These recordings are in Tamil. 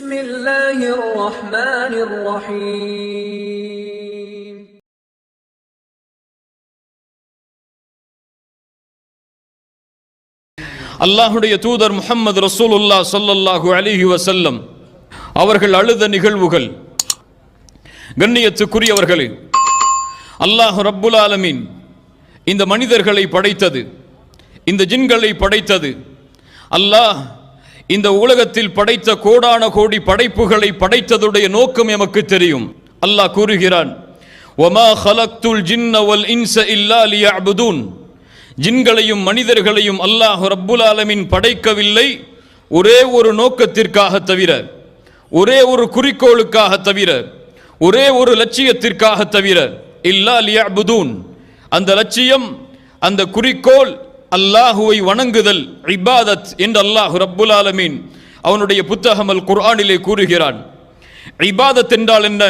بسم الله الرحمن الرحيم அல்லாஹ்வுடைய தூதர் முஹம்மது ரசூலுல்லாஹ் ஸல்லல்லாஹு அலைஹி வஸல்லம் அவர்கள் அழுத நிகழ்வுகள். கண்ணியத்துக்குரியவர்களே, அல்லாஹ் ரப்புல் ஆலமீன் இந்த மனிதர்களை படைத்தது, இந்த ஜின்களை படைத்தது. அல்லாஹ் இந்த உலகத்தில் படைத்த கோடான கோடி படைப்புகளை படைத்ததுடைய நோக்கம் எமக்கு தெரியும். அல்லாஹ் கூறுகிறான், வமா ஹலக்துல் ஜின்ன வல் இன்ஸ இல்லா லியஅ்புதூன். ஜின்களையும் மனிதர்களையும் அல்லாஹ் ரப்புல் ஆலமீன் படைக்கவில்லை ஒரே ஒரு நோக்கத்திற்காக தவிர, ஒரே ஒரு குறிக்கோளுக்காக தவிர, ஒரே ஒரு லட்சியத்திற்காக தவிர. இல்லா லியஅ்புதூன், அந்த லட்சியம், அந்த குறிக்கோள் அல்லாஹுவை வணங்குதல், இபாதத் என்று அல்லாஹ் ரப்புல் ஆலமீன் அவனுடைய புத்தகம் அல் குர்ஆனிலே கூறுகிறான். இபாதத் என்றால் என்ன?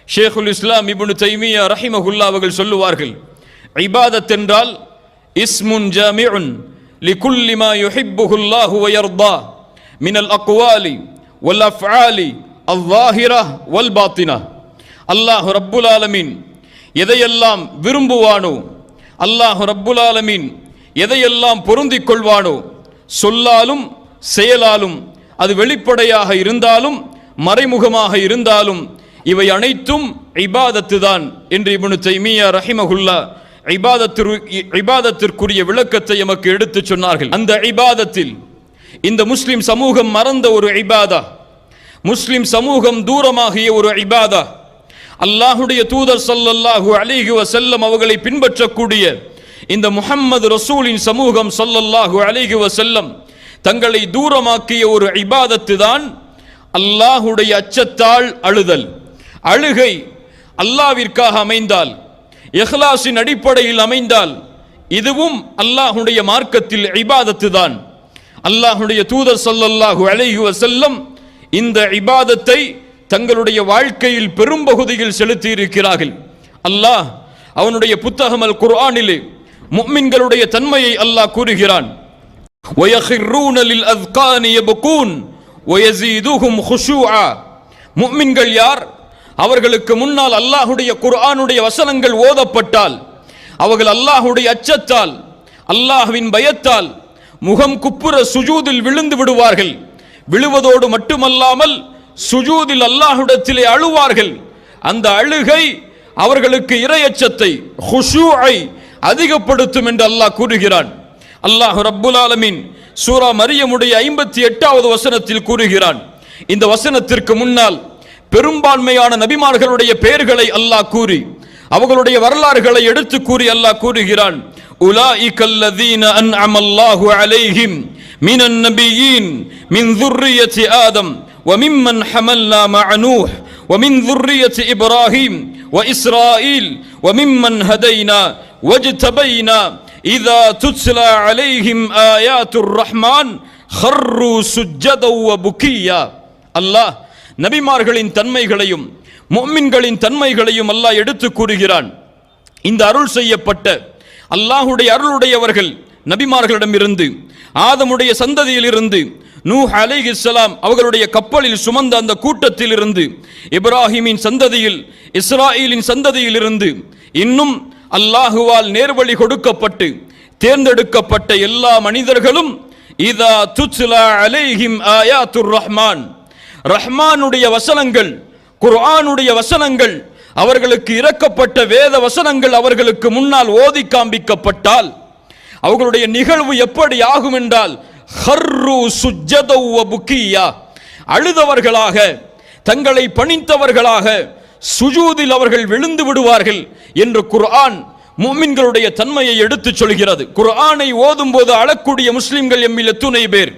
ஷேகுல் இஸ்லாம் இப்னு தைமியா ரஹிமஹுல்லாஹ் அவர்கள் சொல்லுவார்கள், இபாதத் என்றால் இஸ்முன் ஜாமிஉன் லிகுல்லி மா யுஹிப்புஹுல்லாஹு வ யர்தா மினல் அக்வாலி வல் அஃஆலி அல்-ஸாஹிரா வல் பாத்தினா. அல்லாஹ் ரப்புல் ஆலமீன் எதையெல்லாம் விரும்புவானோ, அல்லாஹ் ரப்புல் ஆலமீன் எதையெல்லாம் பொருந்திக் கொள்வானோ, சொல்லாலும் செயலாலும், அது வெளிப்படையாக இருந்தாலும் மறைமுகமாக இருந்தாலும், இவை அனைத்தும் இபாதத்து தான் என்று இப்னு தைமியா ரஹிமஹுல்லாஹ் இபாதத்திற்குரிய விளக்கத்தை எமக்கு எடுத்து சொன்னார்கள். அந்த இபாதத்தில் இந்த முஸ்லிம் சமூகம் மறந்த ஒரு இபாதா, முஸ்லிம் சமூகம் தூரமாகிய ஒரு இபாதா, அல்லாஹுடைய தூதர் ஸல்லல்லாஹு அலைஹி வஸல்லம் அவர்களை பின்பற்றக்கூடிய இந்த முஹம்மது ரசூலின் சமூகம் ஸல்லல்லாஹு அலைஹி வஸல்லம் தங்களை தூரமாக்கிய ஒரு இபாதத்து தான் அல்லாஹுடைய அச்சத்தால் அழுதல். அழுகை அல்லாஹ்விற்காக அமைந்தால், இஹ்லாஸின் அடிப்படையில் அமைந்தால், இதுவும் அல்லாஹுடைய மார்க்கத்தில் இபாதத்து தான். அல்லாஹுடைய தூதர் ஸல்லல்லாஹு அலைஹி வஸல்லம் இந்த இபாதத்தை தங்களுடைய வாழ்க்கையில் பெரும்பகுதியில் செலுத்தி இருக்கிறார்கள். அல்லாஹ் அவனுடைய புத்தகம் அல் குர்ஆனிலே முஃமின்களுடைய தன்மையை அல்லாஹ் கூறுகிறான். வயஹிர்ரூன லில் அஸ்கானி யப்கூன் வயஸீதுஹும் குஷூஆ. முஃமின்கள் யார்? அவர்களுக்கு முன்னால் அல்லாஹுடைய குர்ஆனுடைய வசனங்கள் ஓதப்பட்டால் அவர்கள் அல்லாஹுடைய அச்சத்தால், அல்லாஹ்வின் பயத்தால் முகம் குப்புற சுஜூதில் விழுந்து விடுவார்கள். விழுவதோடு மட்டுமல்லாமல் சுஜூதில் அல்லாஹ்விடத்திலே அழுவார்கள். அந்த அழுகை அவர்களுக்கு இறையச்சத்தை, குஷூஐ அதிகப்படுத்தும் என்று அல்லாஹ் கூறுகிறான். அல்லாஹ் ரப்புல் ஆலமீன் சூரா மரியமுடைய 58வது வசனத்தில் கூறுகிறான். இந்த வசனத்திற்கு முன்னால் பெரும்பான்மையான நபிமார்களுடைய பெயர்களை அல்லாஹ் கூறி அவர்களுடைய வரலாறுகளை எடுத்து கூறி அல்லாஹ் கூறுகிறான், உலாயிகல்லதீன அன்அமல்லாஹு அலைஹிம் மினன் நபியீன் மின் ذُرِّيَّةِ ஆதம் وممن حملنا مع نوح ومن ذُرِّيَّةِ إبراهيم وإسرائيل وممن هدينا واجتبينا إذا تتلى عليهم آيات الرحمن خروا سجدا وبكيا. அல்லாஹ் நபிமார்களின் தன்மைகளையும் முஃமின்களின் தன்மைகளையும் அல்லாஹ் எடுத்து கூறுகிறான். இந்த அருள் செய்யப்பட்ட அல்லாஹுடைய அருளுடையவர்கள் நபிமார்களிடமிருந்து, ஆதமுடைய சந்ததியிலிருந்து, நூஹ் அலைஹிஸ்ஸலாம் அவர்களுடைய கப்பலில் சுமந்த அந்த கூட்டத்தில் இருந்து, இப்ராஹிமின் சந்ததியில், இஸ்ராயீலின் சந்ததியிலிருந்து, இன்னும் அல்லாஹுவால் நேர்வழி கொடுக்கப்பட்டு தேர்ந்தெடுக்கப்பட்ட எல்லா மனிதர்களும் இதா துத்லா அலைஹிம் ஆயாத்துர் ரஹ்மான், ரஹ்மானுடைய வசனங்கள், குர்ஆனுடைய வசனங்கள், அவர்களுக்கு இறக்கப்பட்ட வேத வசனங்கள் அவர்களுக்கு முன்னால் ஓதி காண்பிக்கப்பட்டால் அவர்களுடைய நிகழ்வு எப்படி ஆகும் என்றால், ஹர்ரு சுஜ்ஜதா வ புக்கியா, அழுதவர்களாக, தங்களை பணிந்தவர்களாக சுஜூதில் அவர்கள் விழுந்து விடுவார்கள் என்று குர்ஆன் முஃமின்களுடைய தன்மையை எடுத்துச் சொல்கிறது. குர்ஆனை ஓதும் போது அழக்கூடிய முஸ்லிம்கள் எம்மில் எத்துணை பேர்?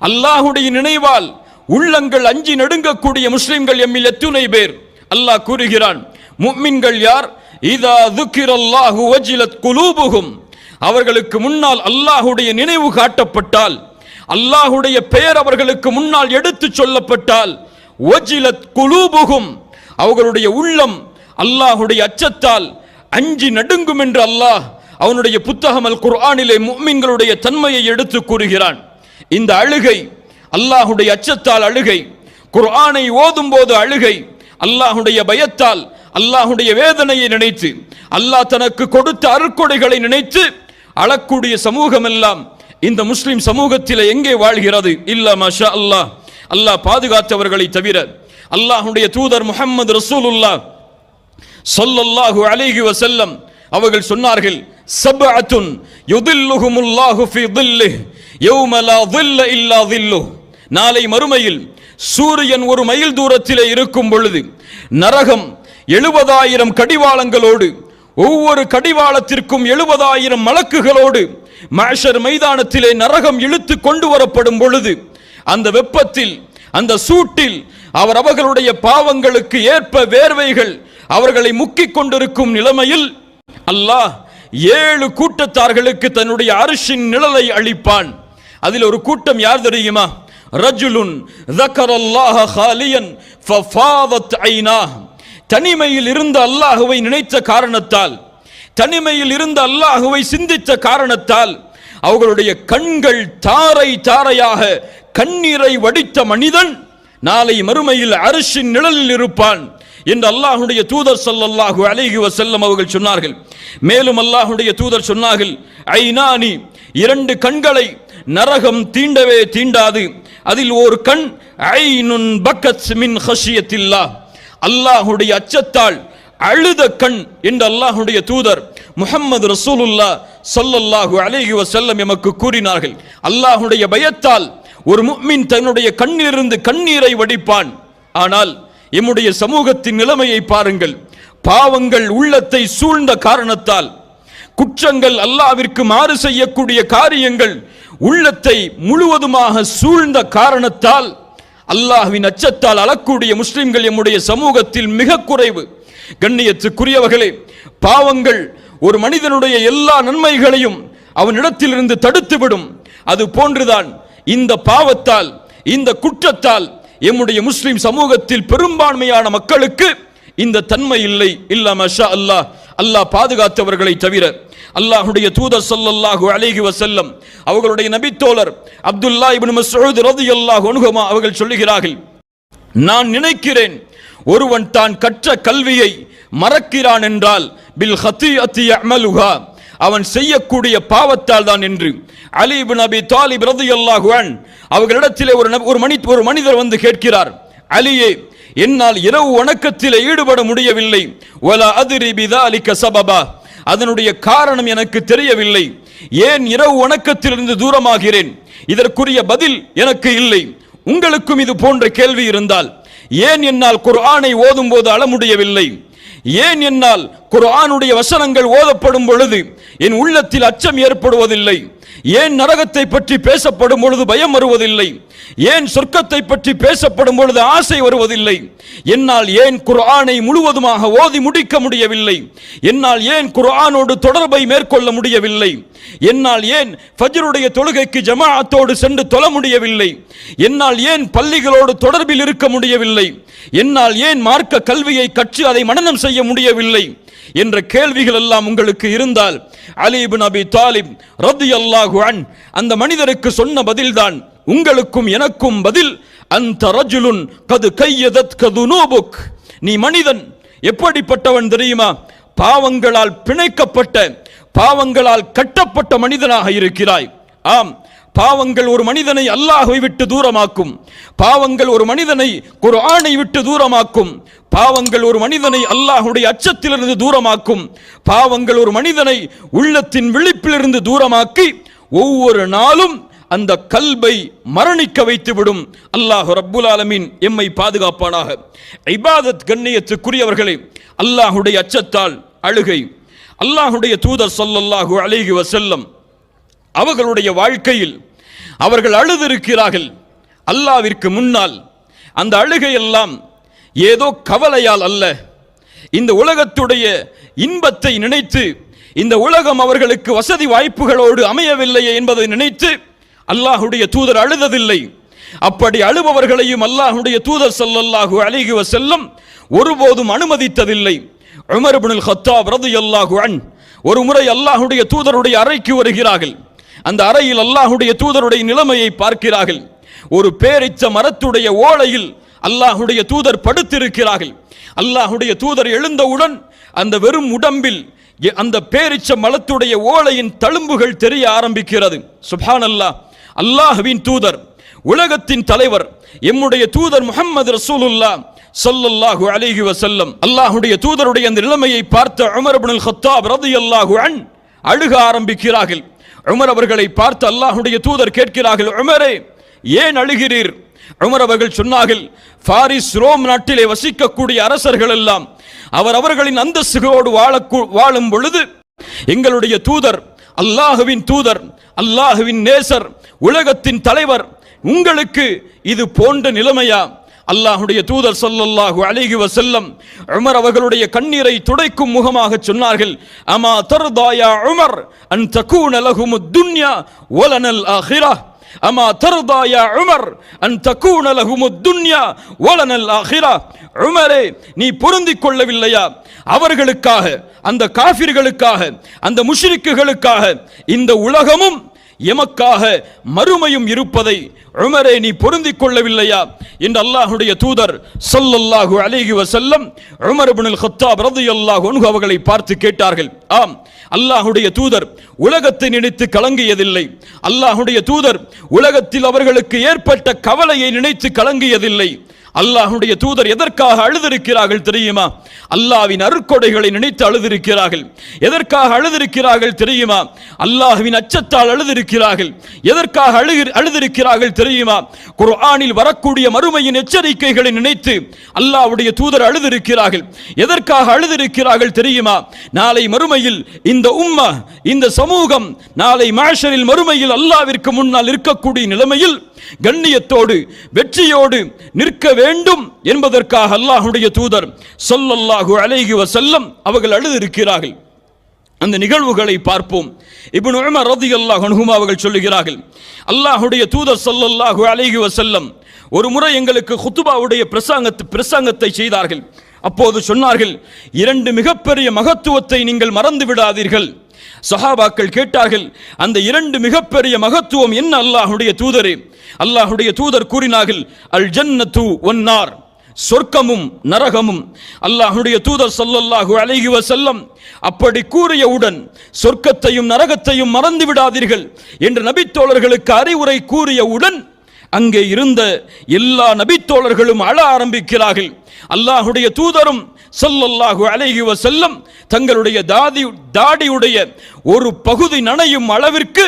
அல்லாஹுடைய நினைவால் உள்ளங்கள் அஞ்சி நடுங்கக்கூடிய முஸ்லிம்கள் எம்மில் எத்துணை பேர்? அல்லாஹ் கூறுகிறான், முஃமின்கள் யார்? இதா ذُكِرَ வஜிலத் குலூபுஹும், அவர்களுக்கு முன்னால் அல்லாஹுடைய நினைவு காட்டப்பட்டால், அல்லாஹுடைய பெயர் அவர்களுக்கு முன்னால் எடுத்து சொல்லப்பட்டால், வஜிலத் குலூபுஹும், அவர்களுடைய உள்ளம் அல்லாஹுடைய அச்சத்தால் அஞ்சி நடுங்கும் என்று அல்லாஹ் அவனுடைய புத்தகம் அல் குர்ஆனிலே முஃமின்களுடைய தன்மையை எடுத்து கூறுகிறான். இந்த அழுகை அல்லாஹுடைய அச்சத்தால் அழுகை, குர்ஆனை ஓதும் போது அழுகை, அல்லாஹுடைய பயத்தால், அல்லாஹுடைய வேதனையை நினைத்து, அல்லாஹ் தனக்கு கொடுத்த அருட்கொடைகளை நினைத்து அழக்கூடிய சமூகம் எல்லாம் இந்த முஸ்லிம் சமூகத்தில் எங்கே வாழ்கிறது? இல்லா மாஷா அல்லாஹ், அல்லாஹ் பாதுகாத்தவர்களை தவிர. அல்லாஹுடைய தூதர் முஹம்மது ரசூலுல்லாஹ் ஸல்லல்லாஹு அலைஹி வஸல்லம் அவர்கள் சொன்னார்கள், சப்அத்துன் யுதில்லுஹுமுல்லாஹு ஃபீ தில்லிஹ் யௌம லா தில்ல இல்லா தில்லுஹ். நாளை மறுமையில் சூரியன் ஒரு மைல் தூரத்திலே இருக்கும் பொழுது நரகம் 70,000 கடிவாளங்களோடு, ஒவ்வொரு கடிவாளத்திற்கும் 70,000 மலக்குகளோடு மஹ்ஷர் மைதானத்திலே நரகம் இழுத்து கொண்டு வரப்படும் பொழுது, அந்த வெப்பத்தில், அந்த சூட்டில் அவர்களுடைய பாவங்களுக்கு ஏற்ப வேர்வைகள் அவர்களை முக்கிக் கொண்டிருக்கும் நிலைமையில் அல்லாஹ் 7 கூட்டத்தார்களுக்கு தன்னுடைய அர்ஷின் நிழலை அளிப்பான். அதில் ஒரு கூட்டம் யார் தெரியுமா? ரஜுலுன் ذكرல்லாஹ خاليا ففاضت عيناه. தனிமையில் இருந்த அல்லாஹ்வை நினைத்த காரணத்தால், தனிமையில் இருந்த அல்லாஹ்வை சிந்தித்த காரணத்தால் அவர்களுடைய கண்கள் தாரை தாரையாக கண்ணீரை வடித்த மனிதன் நாளை மறுமையில் அர்ஷின் நிழலில் இருப்பான் என்று அல்லாஹுடைய தூதர் ஸல்லல்லாஹு அலைஹி வஸல்லம் அவர்கள் சொன்னார்கள். மேலும் அல்லாஹுடைய தூதர் சொன்னார்கள், ஐனானி, 2 கண்களை நரகம் தீண்டவே தீண்டாது. அதில் ஒரு கண் ஐனுன் பக்கத் மின் ஹஷியத்தில்லாஹ், அல்லாஹுடைய அச்சத்தால் அழுத கண் என்று அல்லாஹுடைய தூதர் முஹம்மது ரசூலுல்லாஹ் ஸல்லல்லாஹு அலைஹி வஸல்லம் எமக்கு கூறினார்கள். அல்லாஹுடைய பயத்தால் ஒரு முஃமின் தன்னுடைய கண்ணிலிருந்து கண்ணீரை வடிப்பான். ஆனால் எம்முடைய சமூகத்தின் நிலைமையை பாருங்கள். பாவங்கள் உள்ளத்தை சூழ்ந்த காரணத்தால், குற்றங்கள், அல்லாஹ்விற்கு மாறு செய்யக்கூடிய காரியங்கள் உள்ளத்தை முழுவதுமாக சூழ்ந்த காரணத்தால் அல்லாஹ்வின் அச்சத்தால் அழக்கூடிய முஸ்லிம்கள் எம்முடைய சமூகத்தில் மிக குறைவு. கண்ணியத்துக்குரியவர்களே, பாவங்கள் ஒரு மனிதனுடைய எல்லா நன்மைகளையும் அவனிடத்திலிருந்து தடுத்துவிடும். அது போன்றுதான் இந்த பாவத்தால், இந்த குற்றத்தால் எம்முடைய முஸ்லிம் சமூகத்தில் பெரும்பான்மையான மக்களுக்கு இந்த தன்மை இல்லை. இல்லா மாஷா அல்லாஹ், அல்லாஹ் பாதுகாத்தவர்களை தவிர. அல்லாஹுடைய தூதர் ஸல்லல்லாஹு அலைஹி வஸல்லம் அவர்களுடைய நபித்தோழர் அப்துல்லாஹ் இப்னு மஸ்ஊத் ரலியல்லாஹு அன்ஹு அவர்கள் சொல்லுகிறார்கள், நான் நினைக்கிறேன் ஒருவன் தான் கற்ற கல்வியை மறக்கிறான் என்றால் பில் ஹதீஅத்தி யஅமலுஹா, அவன் செய்யக்கூடிய பாவத்தால் தான் என்று. அலி இப்னு அபி தாலிப் ரலியல்லாஹு அன்ஹு அவர்களிடத்திலே ஒரு மனிதர் வந்து கேட்கிறார், அலியே, என்னால் இரவு வணக்கத்தில் ஈடுபட முடியவில்லை. வலா அத்ரி பிதாலிக சபபா, அதனுடைய காரணம் எனக்கு தெரியவில்லை. ஏன் இரவு வணக்கத்திலிருந்து தூரமாகிறேன்? இதற்குரிய பதில் எனக்கு இல்லை. உங்களுக்கும் இது போன்ற கேள்வி இருந்தால், ஏன் என்னால் குர்ஆனை ஓதும் போது அழ முடியவில்லை? ஏன் என்னால் குர்ஆனுடைய வசனங்கள் ஓதப்படும் பொழுது என் உள்ளத்தில் அச்சம் ஏற்படுவதில்லை? ஏன் நரகத்தை பற்றி பேசப்படும் பொழுது பயம் வருவதில்லை? ஏன் சொர்க்கத்தை பற்றி பேசப்படும் பொழுது ஆசை வருவதில்லை? என்னால் ஏன் குர்ஆனை முழுவதுமாக ஓதி முடிக்க முடியவில்லை? என்னால் ஏன் குர்ஆனோடு தொடர்பை மேற்கொள்ள முடியவில்லை? என்னால் ஏன் ஃபஜ்ருடைய தொழுகைக்கு ஜமாஅத்தோடு சென்று தொழ முடியவில்லை? என்னால் ஏன் பள்ளிகளோடு தொடர்பில் இருக்க முடியவில்லை? என்னால் ஏன் மார்க்க கல்வியை கற்று அதை மனனம் செய்ய முடியவில்லை என்ற கேள்விகள் எல்லாம் உங்களுக்கு இருந்தால், அலி இப்னு அபி தாலிப் ரலியல்லாஹு அன்ஹு அந்த மனிதருக்கு சொன்ன பதில்தான் உங்களுக்கும் எனக்கும் பதில். அந்த ரஜுலுன் கது கையதத்க துனூபுக், நீ மனிதன் எப்படிப்பட்டவன் தெரியுமா? பாவங்களால் பிணைக்கப்பட்ட, பாவங்களால் கட்டப்பட்ட மனிதனாக இருக்கிறாய். ஆம், பாவங்கள் ஒரு மனிதனை அல்லாஹ்வை விட்டு தூரமாக்கும். பாவங்கள் ஒரு மனிதனை குர்ஆனை விட்டு தூரமாக்கும். பாவங்கள் ஒரு மனிதனை அல்லாஹ்வுடைய அச்சத்திலிருந்து தூரமாக்கும். பாவங்கள் ஒரு மனிதனை உள்ளத்தின் விழிப்பிலிருந்து தூரமாக்கி ஒவ்வொரு நாளும் அந்த கல்பை மரணிக்க வைத்துவிடும். அல்லாஹ் ரப்புல் ஆலமீன் எம்மை பாதுகாப்பானாக. இபாதத் கண்ணியத்துக்குரியவர்களே, அல்லாஹ்வுடைய அச்சத்தால் அழுகை. அல்லாஹ்வுடைய தூதர் ஸல்லல்லாஹு அலைஹி வஸல்லம் அவர்களுடைய வாழ்க்கையில் அவர்கள் அழுதிருக்கிறார்கள் அல்லாஹ்விற்கு முன்னால். அந்த அழுகையெல்லாம் ஏதோ கவலையால் அல்ல, இந்த உலகத்துடைய இன்பத்தை நினைத்து, இந்த உலகம் அவர்களுக்கு வசதி வாய்ப்புகளோடு அமையவில்லையே என்பதை நினைத்து அல்லாஹ்வுடைய தூதர் அழுததில்லை. அப்படி அழுபவர்களையும் அல்லாஹ்வுடைய தூதர் ஸல்லல்லாஹு அலைஹி வஸல்லம் ஒருபோதும் அனுமதித்ததில்லை. உமர் இப்னுல் கத்தாப் ரலியல்லாஹு அன்ஹு ஒரு முறை அல்லாஹ்வுடைய தூதருடைய அறைக்கு வருகிறார்கள். அந்த அறையில் அல்லாஹ்வுடைய தூதருடைய நிலைமையை பார்க்கிறார்கள். ஒரு பேரிச்ச மரத்துடைய ஓலையில் அல்லாஹுடைய தூதர் படுத்திருக்கிறார்கள். அல்லாஹுடைய தூதர் எழுந்தவுடன் அந்த வெறும் உடம்பில் அந்த பேரிச்ச மலத்துடைய ஓலையின் தழும்புகள் தெரிய ஆரம்பிக்கிறது. சுப்ஹானல்லாஹ், அல்லாஹ்வின் தூதர், உலகத்தின் தலைவர், எம்முடைய தூதர் முஹம்மது ரசூலுல்லாஹ் ஸல்லல்லாஹு அலைஹி வஸல்லம், அல்லாஹ்வுடைய தூதருடைய அந்த நிலைமையை பார்த்த உமர் இப்னுல் கத்தாப் ரலியல்லாஹு அன் அழுக ஆரம்பிக்கிறார்கள். உமர் அவர்களை பார்த்து அல்லாஹ்வுடைய தூதர் கேட்கிறார்கள், உமரே ஏன் அழுகிறீர்? உமர் அவர்கள் சொன்னார்கள், பாரிஸ் ரோம் நாட்டிலே வசிக்கக்கூடிய அரசர்கள் எல்லாம் அவர்களின் அந்தஸ்துகளோடு வாழும் பொழுது எங்களுடைய தூதர், அல்லாஹுவின் தூதர், அல்லாஹுவின் நேசர், உலகத்தின் தலைவர், உங்களுக்கு இது போன்ற நிலைமையா? அல்லாஹுடைய தூதர் ஸல்லல்லாஹு அலைஹி வஸல்லம் உமர் அவர்களுடைய கண்ணீரை துடைக்கும் முகமாக சொன்னார்கள், அமா தர்தா யா உமர் அன் தகூன லஹுமுத் துன்யா வலனல் ஆகிரா. அமா தர்தா யா உமர் அன் தகூன லஹுமுத் துன்யா வலனல் ஆகிரா. உமரே, நீ பொருந்திக் கொள்ளவில்லையா? அவர்களுக்காக, அந்த காஃபிர்களுக்காக, அந்த முஷ்ரிக்குகளுக்காக இந்த உலகமும் எமக்காக மறுமையும் இருப்பதை உமரே நீ பொருந்திக் கொள்ளவில்லையா என்று அல்லாஹுடைய தூதர் ஸல்லல்லாஹு அலைஹி வஸல்லம் உமர் இப்னுல் கத்தாப் ரலியல்லாஹு அன்ஹு அவர்களை பார்த்து கேட்டார்கள். ஆம், அல்லாஹுடைய தூதர் உலகத்தை நினைத்து கலங்கியதில்லை. அல்லாஹுடைய தூதர் உலகத்தில் அவர்களுக்கு ஏற்பட்ட கவலையை நினைத்து கலங்கியதில்லை. அல்லாஹுடைய தூதர் எதற்காக அழுதிருக்கிறார்கள் தெரியுமா? அல்லாஹ்வின் அருட்கொடைகளை நினைத்து அழுதிருக்கிறார்கள். எதற்காக அழுதிருக்கிறார்கள் தெரியுமா? அல்லாஹ்வின் அச்சத்தால் அழுதிருக்கிறார்கள். எதற்காக அழுதிருக்கிறார்கள் தெரியுமா? குர்ஆனில் வரக்கூடிய மறுமையின் எச்சரிக்கைகளை நினைத்து அல்லாஹ்வுடைய தூதர் அழுதிருக்கிறார்கள். எதற்காக அழுதிருக்கிறார்கள் தெரியுமா? நாளை மறுமையில் இந்த உம்மா, இந்த சமூகம் நாளை மஹ்ஷரில் மறுமையில் அல்லாஹ்விற்கு முன்னால் இருக்கக்கூடிய நிலைமையில் கண்ணியத்தோடு வெற்றியோடு நிற்க வேண்டும் என்பதற்காக அல்லாஹ்வுடைய தூதர் ஸல்லல்லாஹு அலைஹி வஸல்லம் அவர்கள் அழுதிருக்கிறார்கள். அந்த நிகழ்வுகளை பார்ப்போம். இப்னு உமர் ரலியல்லாஹு அன்ஹுமா அவர்கள் சொல்லுகிறார்கள், அல்லாஹ்வுடைய தூதர் ஸல்லல்லாஹு அலைஹி வஸல்லம் ஒரு முறை எங்களுக்கு குத்பாவுடைய பிரசங்கத்தை செய்தார்கள். அப்போது சொன்னார்கள், 2 மிகப்பெரிய மகத்துவத்தை நீங்கள் மறந்து விடாதீர்கள். சஹாபாக்கள் கேட்டார்கள், அந்த 2 மிகப்பெரிய மகத்துவம் என்ன அல்லாஹ்வுடைய தூதரே? அல்லாஹ்வுடைய தூதர் கூறினார்கள், அல் ஜன்னத்து வன்னார், சொர்க்கமும் நரகமும். அல்லாஹ்வுடைய தூதர் ஸல்லல்லாஹு அலைஹி வஸல்லம் அப்படி கூறியவுடன் சொர்க்கத்தையும் நரகத்தையும் மறந்து விடாதீர்கள் என்று நபித்தோழர்களுக்கு அறிவுரை கூறியவுடன் அங்கே இருந்த எல்லா நபித்தோழர்களும் அழ ஆரம்பிக்கிறார்கள். அல்லாஹ்வுடைய தூதரும் ஸல்லல்லாஹு அலைஹி வஸல்லம் தங்களுடைய தாடியுடைய ஒரு பகுதி நனையும் அளவிற்கு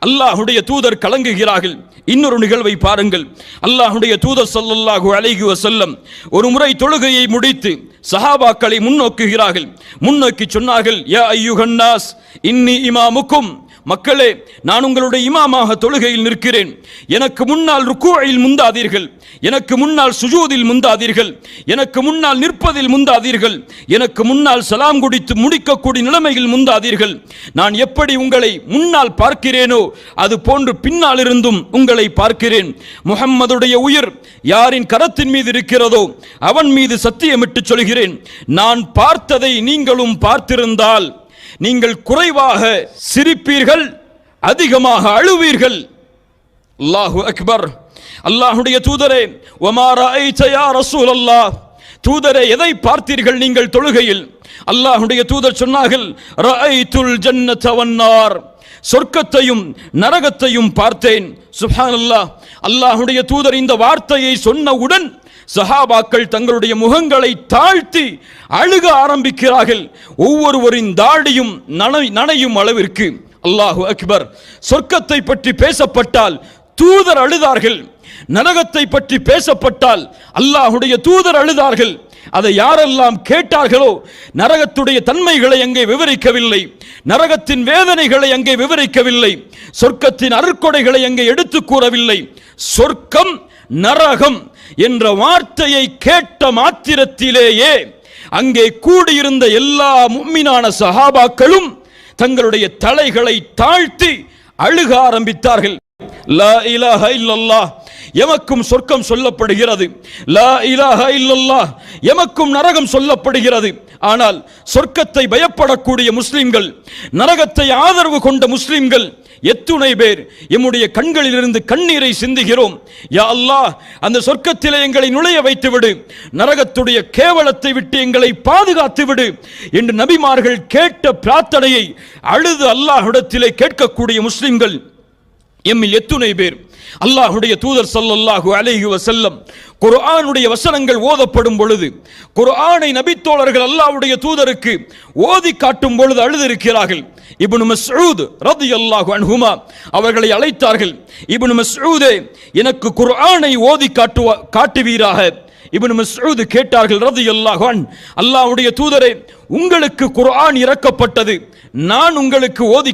அல்லாஹ்வுடைய தூதர் கலங்குகிறார்கள். இன்னொரு நிகழ்வை பாருங்கள். அல்லாஹ்வுடைய தூதர் ஸல்லல்லாஹு அலைஹி வஸல்லம் ஒரு முறை தொழுகையை முடித்து சஹாபாக்களை முன்னோக்குகிறார்கள். முன்னோக்கி சொன்னார்கள், யா அய்யுஹன் நாஸ் இன்னி இமாமுக்கும், மக்களே, நான் உங்களுடைய இமாமாக தொழுகையில் நிற்கிறேன். எனக்கு முன்னால் ருக்கூஇல் முந்தாதீர்கள், எனக்கு முன்னால் சுஜூதில் முந்தாதீர்கள், எனக்கு முன்னால் நிற்பதில் முந்தாதீர்கள், எனக்கு முன்னால் சலாம் குடித்து முடிக்கக்கூடிய நிலைமையில் முந்தாதீர்கள். நான் எப்படி உங்களை முன்னால் பார்க்கிறேனோ அது போன்று பின்னால் இருந்தும் உங்களை பார்க்கிறேன். முஹம்மதுடைய உயிர் யாரின் கரத்தின் மீது இருக்கிறதோ அவன் மீது சத்தியமிட்டு சொல்கிறேன், நான் பார்த்ததை நீங்களும் பார்த்திருந்தால் நீங்கள் குறைவாக சிரிப்பீர்கள், அதிகமாக அழுவீர்கள். அல்லாஹு அக்பர். அல்லாஹ்வுடைய தூதரே, வமா ரஅய்த யா ரசூலல்லாஹ், தூதரே எதை பார்த்தீர்கள் நீங்கள் தொழுகையில்? அல்லாஹ்வுடைய தூதர் சொன்னார்கள், ரஅய்துல் ஜன்னத வன்னார், சொர்க்கத்தையும் நரகத்தையும் பார்த்தேன். சுப்ஹானல்லாஹ். அல்லாஹ்வுடைய தூதர் இந்த வார்த்தையை சொன்னவுடன் சஹாபாக்கள் தங்களுடைய முகங்களை தாழ்த்தி அழுக ஆரம்பிக்கிறார்கள். ஒவ்வொருவரின் தாடியும் நனையும் அளவிற்கு. அல்லாஹு அக்பர். சொர்க்கத்தை பற்றி பேசப்பட்டால் தூதர் அழுதார்கள், நரகத்தை பற்றி பேசப்பட்டால் அல்லாஹுடைய தூதர் அழுதார்கள். அதை யாரெல்லாம் கேட்டார்களோ நரகத்துடைய தன்மைகளை அங்கே விவரிக்கவில்லை, நரகத்தின் வேதனைகளை அங்கே விவரிக்கவில்லை, சொர்க்கத்தின் அருட்கொடைகளை அங்கே எடுத்து கூறவில்லை. சொர்க்கம் நரகம் என்ற வார்த்தையை கேட்ட மாத்திரத்திலேயே அங்கே கூடியிருந்த எல்லா முஃமினான சஹாபாக்களும் தங்களுடைய தலைகளை தாழ்த்தி அழுக ஆரம்பித்தார்கள். லா இலாஹ இல்லல்லாஹ், எமக்கும் சொர்க்கம் சொல்லப்படுகிறது. லா இலாஹா இல்லல்லாஹ் எமக்கும் நரகம் சொல்லப்படுகிறது. ஆனால் சொர்க்கத்தை பயப்படக்கூடிய முஸ்லிம்கள், நரகத்தை ஆதரவு கொண்ட முஸ்லிம்கள் எத்துணை பேர் எம்முடைய கண்களிலிருந்து கண்ணீரை சிந்துகிறோம். யா அல்லாஹ், அந்த சொர்க்கத்திலே எங்களை நுழைய வைத்து விடு, நரகத்துடைய கேவலத்தை விட்டு எங்களை பாதுகாத்து விடு என்று நபிமார்கள் கேட்ட பிரார்த்தனையை அழுது அல்லாஹ்விடத்திலே கேட்கக்கூடிய முஸ்லிம்கள் எம்மில் எத்துணை பேர்? அல்லாஹ்வுடைய தூதர் ஸல்லல்லாஹு அலைஹி வஸல்லம் குர்ஆனுடைய வசனங்கள் ஓதப்படும் பொழுது, குர்ஆனை நபித்தோழர்கள் அல்லாஹ்வுடைய தூதருக்கு ஓதி காட்டும் பொழுது அழுதிருக்கிறார்கள். இப்னு மஸ்ஊத் ரலியல்லாஹு அன்ஹுமா அவர்களை அழைத்தார்கள். இப்னு மஸ்ஊதே, எனக்கு குர்ஆனை ஓதி காட்டுவீராக. இப்னு மஸ்ஊத் கேட்டார்கள் ரலியல்லாஹு அன்ஹு, அல்லாஹ்வுடைய தூதரே, உங்களுக்கு குர்ஆன் இறக்கப்பட்டது, நான் உங்களுக்கு ஓதி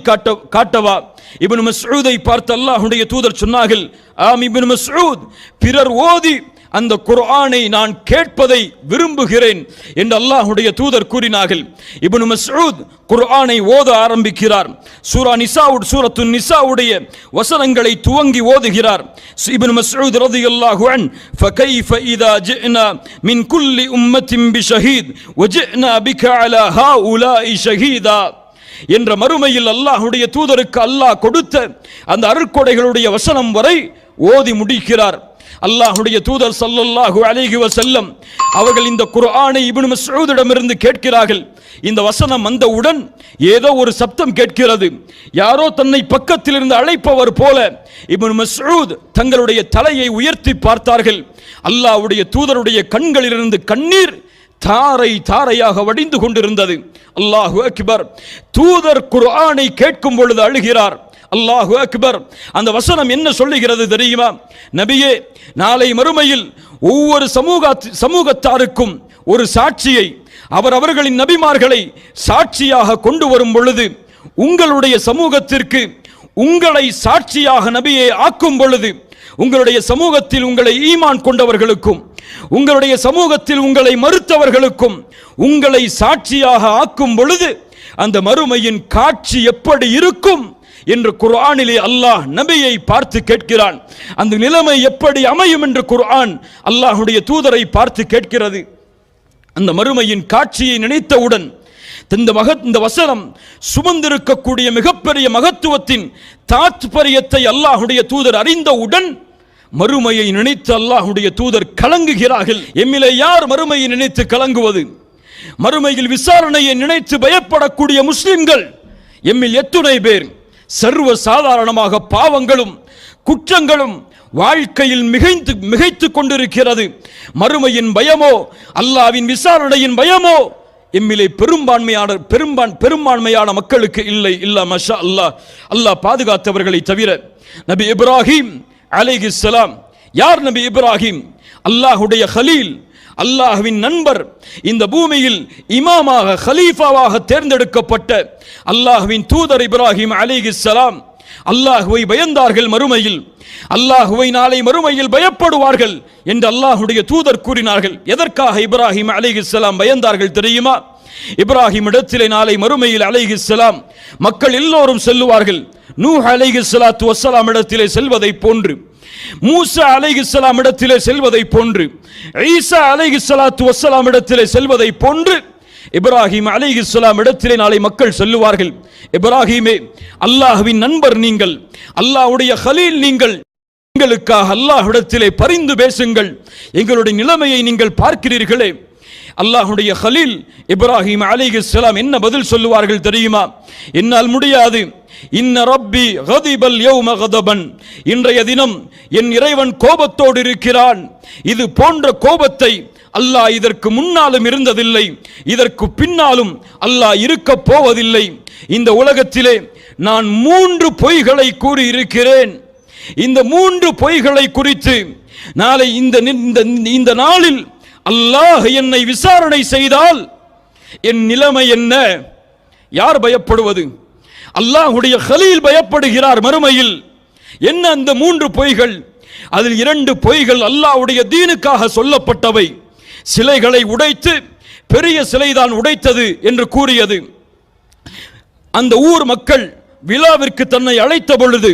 காட்டவா? இப்னு மஸ்ஊதை பார்த்து அல்லாஹ்வுடைய தூதர் சொன்னார்கள், ஆம் இப்னு மஸ்ஊத், பிறர் ஓதி அந்த குர்ஆனை நான் கேட்பதை விரும்புகிறேன் என்று அல்லாஹ்வுடைய தூதர் கூறினார்கள். இப்னு மஸ்ஊத் குர்ஆனை ஓத ஆரம்பிக்கிறார். சூரத்து நிசாவுடைய வசனங்களை துவங்கி ஓதுகிறார். இப்னு மஸ்ஊத் ரலியல்லாஹு அன்ஹு, ஃபகைஃப இதா ஜினா மின் குல்லி உம்மத்தின் பிஷஹீத் வஜினா பிக அலா ஹாஉலாஇ ஷஹீதா என்ற மறுமையில் அல்லாஹ்வுடைய தூதருக்கு அல்லாஹ் கொடுத்த அந்த அருட்கொடைகளுடைய வசனம் வரை ஓதி முடிக்கிறார். அல்லாஹ்வுடைய தூதர் ஸல்லல்லாஹு அலைஹி வஸல்லம் அவர்கள் இந்த குர்ஆனை இப்னு மஸ்ஊதிடமிருந்து கேட்கிறார்கள். இந்த வசனம் வந்தவுடன் ஏதோ ஒரு சப்தம் கேட்கிறது. யாரோ தன்னை பக்கத்தில் இருந்து அழைப்பவர் போல இப்னு மஸ்ஊத் தங்களுடைய தலையை உயர்த்தி பார்த்தார்கள். அல்லாஹ்வுடைய தூதருடைய கண்களிலிருந்து கண்ணீர் தாரை தாரையாக வடிந்து கொண்டிருந்தது. அல்லாஹு அக்பர். தூதர் குர்ஆனை கேட்கும் பொழுது அழுகிறார். அல்லாஹு அக்பர். அந்த வசனம் என்ன சொல்லுகிறது தெரியுமா? நபியே, நாளை மறுமையில் ஒவ்வொரு சமூகத்தாருக்கும் ஒரு சாட்சியை அவர்களின் நபிமார்களை சாட்சியாக கொண்டு வரும் பொழுது, உங்களுடைய சமூகத்திற்கு உங்களை சாட்சியாக நபியை ஆக்கும் பொழுது, உங்களுடைய சமூகத்தில் உங்களை ஈமான் கொண்டவர்களுக்கும் உங்களுடைய சமூகத்தில் உங்களை மறுத்தவர்களுக்கும் உங்களை சாட்சியாக ஆக்கும் பொழுது அந்த மறுமையின் காட்சி எப்படி இருக்கும் என்று குர்ஆனிலே அல்லாஹ் நபியை பார்த்து கேட்கிறான். அந்த நிலைமை எப்படி அமையும் என்று குர்ஆன் அல்லாஹ்வுடைய தூதரை பார்த்து கேட்கிறது. அந்த மறுமையின் காட்சியை நினைத்தவுடன் இந்த வசனம் சுமந்திருக்கக்கூடிய மிகப்பெரிய மகத்துவத்தின் தாத்பரியத்தை அல்லாஹ்வுடைய தூதர் அறிந்தவுடன் மறுமையை நினைத்து அல்லாஹ்வுடைய தூதர் கலங்குகிறார்கள். எம்மிலே யார் மறுமையை நினைத்து கலங்குவது? மறுமையில் விசாரணையை நினைத்து பயப்படக்கூடிய முஸ்லிம்கள் எம்மில் எத்துணை பேர்? சர்வ சாதாரணமாக பாவங்களும் குற்றங்களும் வாழ்க்கையில் மிகைத்து கொண்டிருக்கிறது. மறுமையின் பயமோ அல்லாஹ்வின் விசாரணையின் பயமோ எம்மிலே பெரும்பான்மையான மக்களுக்கு இல்லை. இல்லா மஷா அல்லாஹ், அல்லாஹ் பாதுகாத்தவர்களை தவிர. நபி இப்ராஹிம் அலைஹிஸ்ஸலாம். யார் நபி இப்ராஹிம்? அல்லாஹ்வுடைய கலீல், அல்லாஹ்வின் நண்பர். இந்த பூமியில் இமாமாக கலீஃபாவாக தேர்ந்தெடுக்கப்பட்ட அல்லாஹ்வின் தூதர் இப்ராஹிம் அலைஹிஸ்ஸலாம் அல்லாஹ்வை பயந்தார்கள். மறுமையில் அல்லாஹ்வை நாளை மறுமையில் பயப்படுவார்கள் என்று அல்லாஹ்வுடைய தூதர் கூறினார்கள். எதற்காக இப்ராஹிம் அலைஹிஸ்ஸலாம் பயந்தார்கள் தெரியுமா? இப்ராஹிம் இடத்திலே நாளை மறுமையில் அலைஹிஸ்ஸலாம் மக்கள் எல்லோரும் செல்லுவார்கள். நூஹ் அலைஹிஸ்ஸலாத்து வஸ்ஸலாம் இடத்திலே செல்வதை போன்று, மூசா அலைஹிஸ்ஸலாம் இடத்திலே செல்வதை போன்று, ஈசா அலைஹிஸ்ஸலாத்து வஸ்ஸலாம் இடத்திலே செல்வதை போன்று இப்ராஹிம் அலைஹிஸ்ஸலாம் இடத்திலே நாளை மக்கள் செல்லுவார்கள். இப்ராஹிமே, அல்லாஹ்வின் நண்பர் நீங்கள், அல்லாஹ்வுடைய கலீல் நீங்கள், எங்களுக்காக அல்லாஹ்விடத்திலே பரிந்து பேசுங்கள், எங்களுடைய நிலைமையை நீங்கள் பார்க்கிறீர்களே. அல்லாஹ்வுடைய கலீல் இப்ராஹிம் அலைஹிஸ்ஸலாம் என்ன பதில் சொல்லுவார்கள் தெரியுமா? என்னால் முடியாது. இன்ன ரப்பி கதிபல் யௌம கதபன். இன்றைய தினம் என் இறைவன் கோபத்தோடு இருக்கிறான். இது போன்ற கோபத்தை அல்லாஹ் இதற்கு முன்னாலும் இருந்ததில்லை, இதற்கு பின்னாலும் அல்லாஹ் இருக்க போவதில்லை. இந்த உலகத்திலே நான் 3 பொய்களை கூறி இருக்கிறேன். இந்த 3 பொய்களை குறித்து நாளை இந்த நாளில் அல்லாஹ் என்னை விசாரணை செய்தால் என் நிலைமை என்ன? யார் பயப்படுவது? அல்லாஹ்வுடைய கலீல் பயப்படுகிறார் மறுமையில். என்ன அந்த 3 பொய்கள்? அதில் 2 பொய்கள் அல்லாஹ்வுடைய தீனுக்காக சொல்லப்பட்டவை. சிலைகளை உடைத்து பெரிய சிலைதான் உடைத்தது என்று கூறியது. அந்த ஊர் மக்கள் விழாவிற்கு தன்னை அழைத்த பொழுது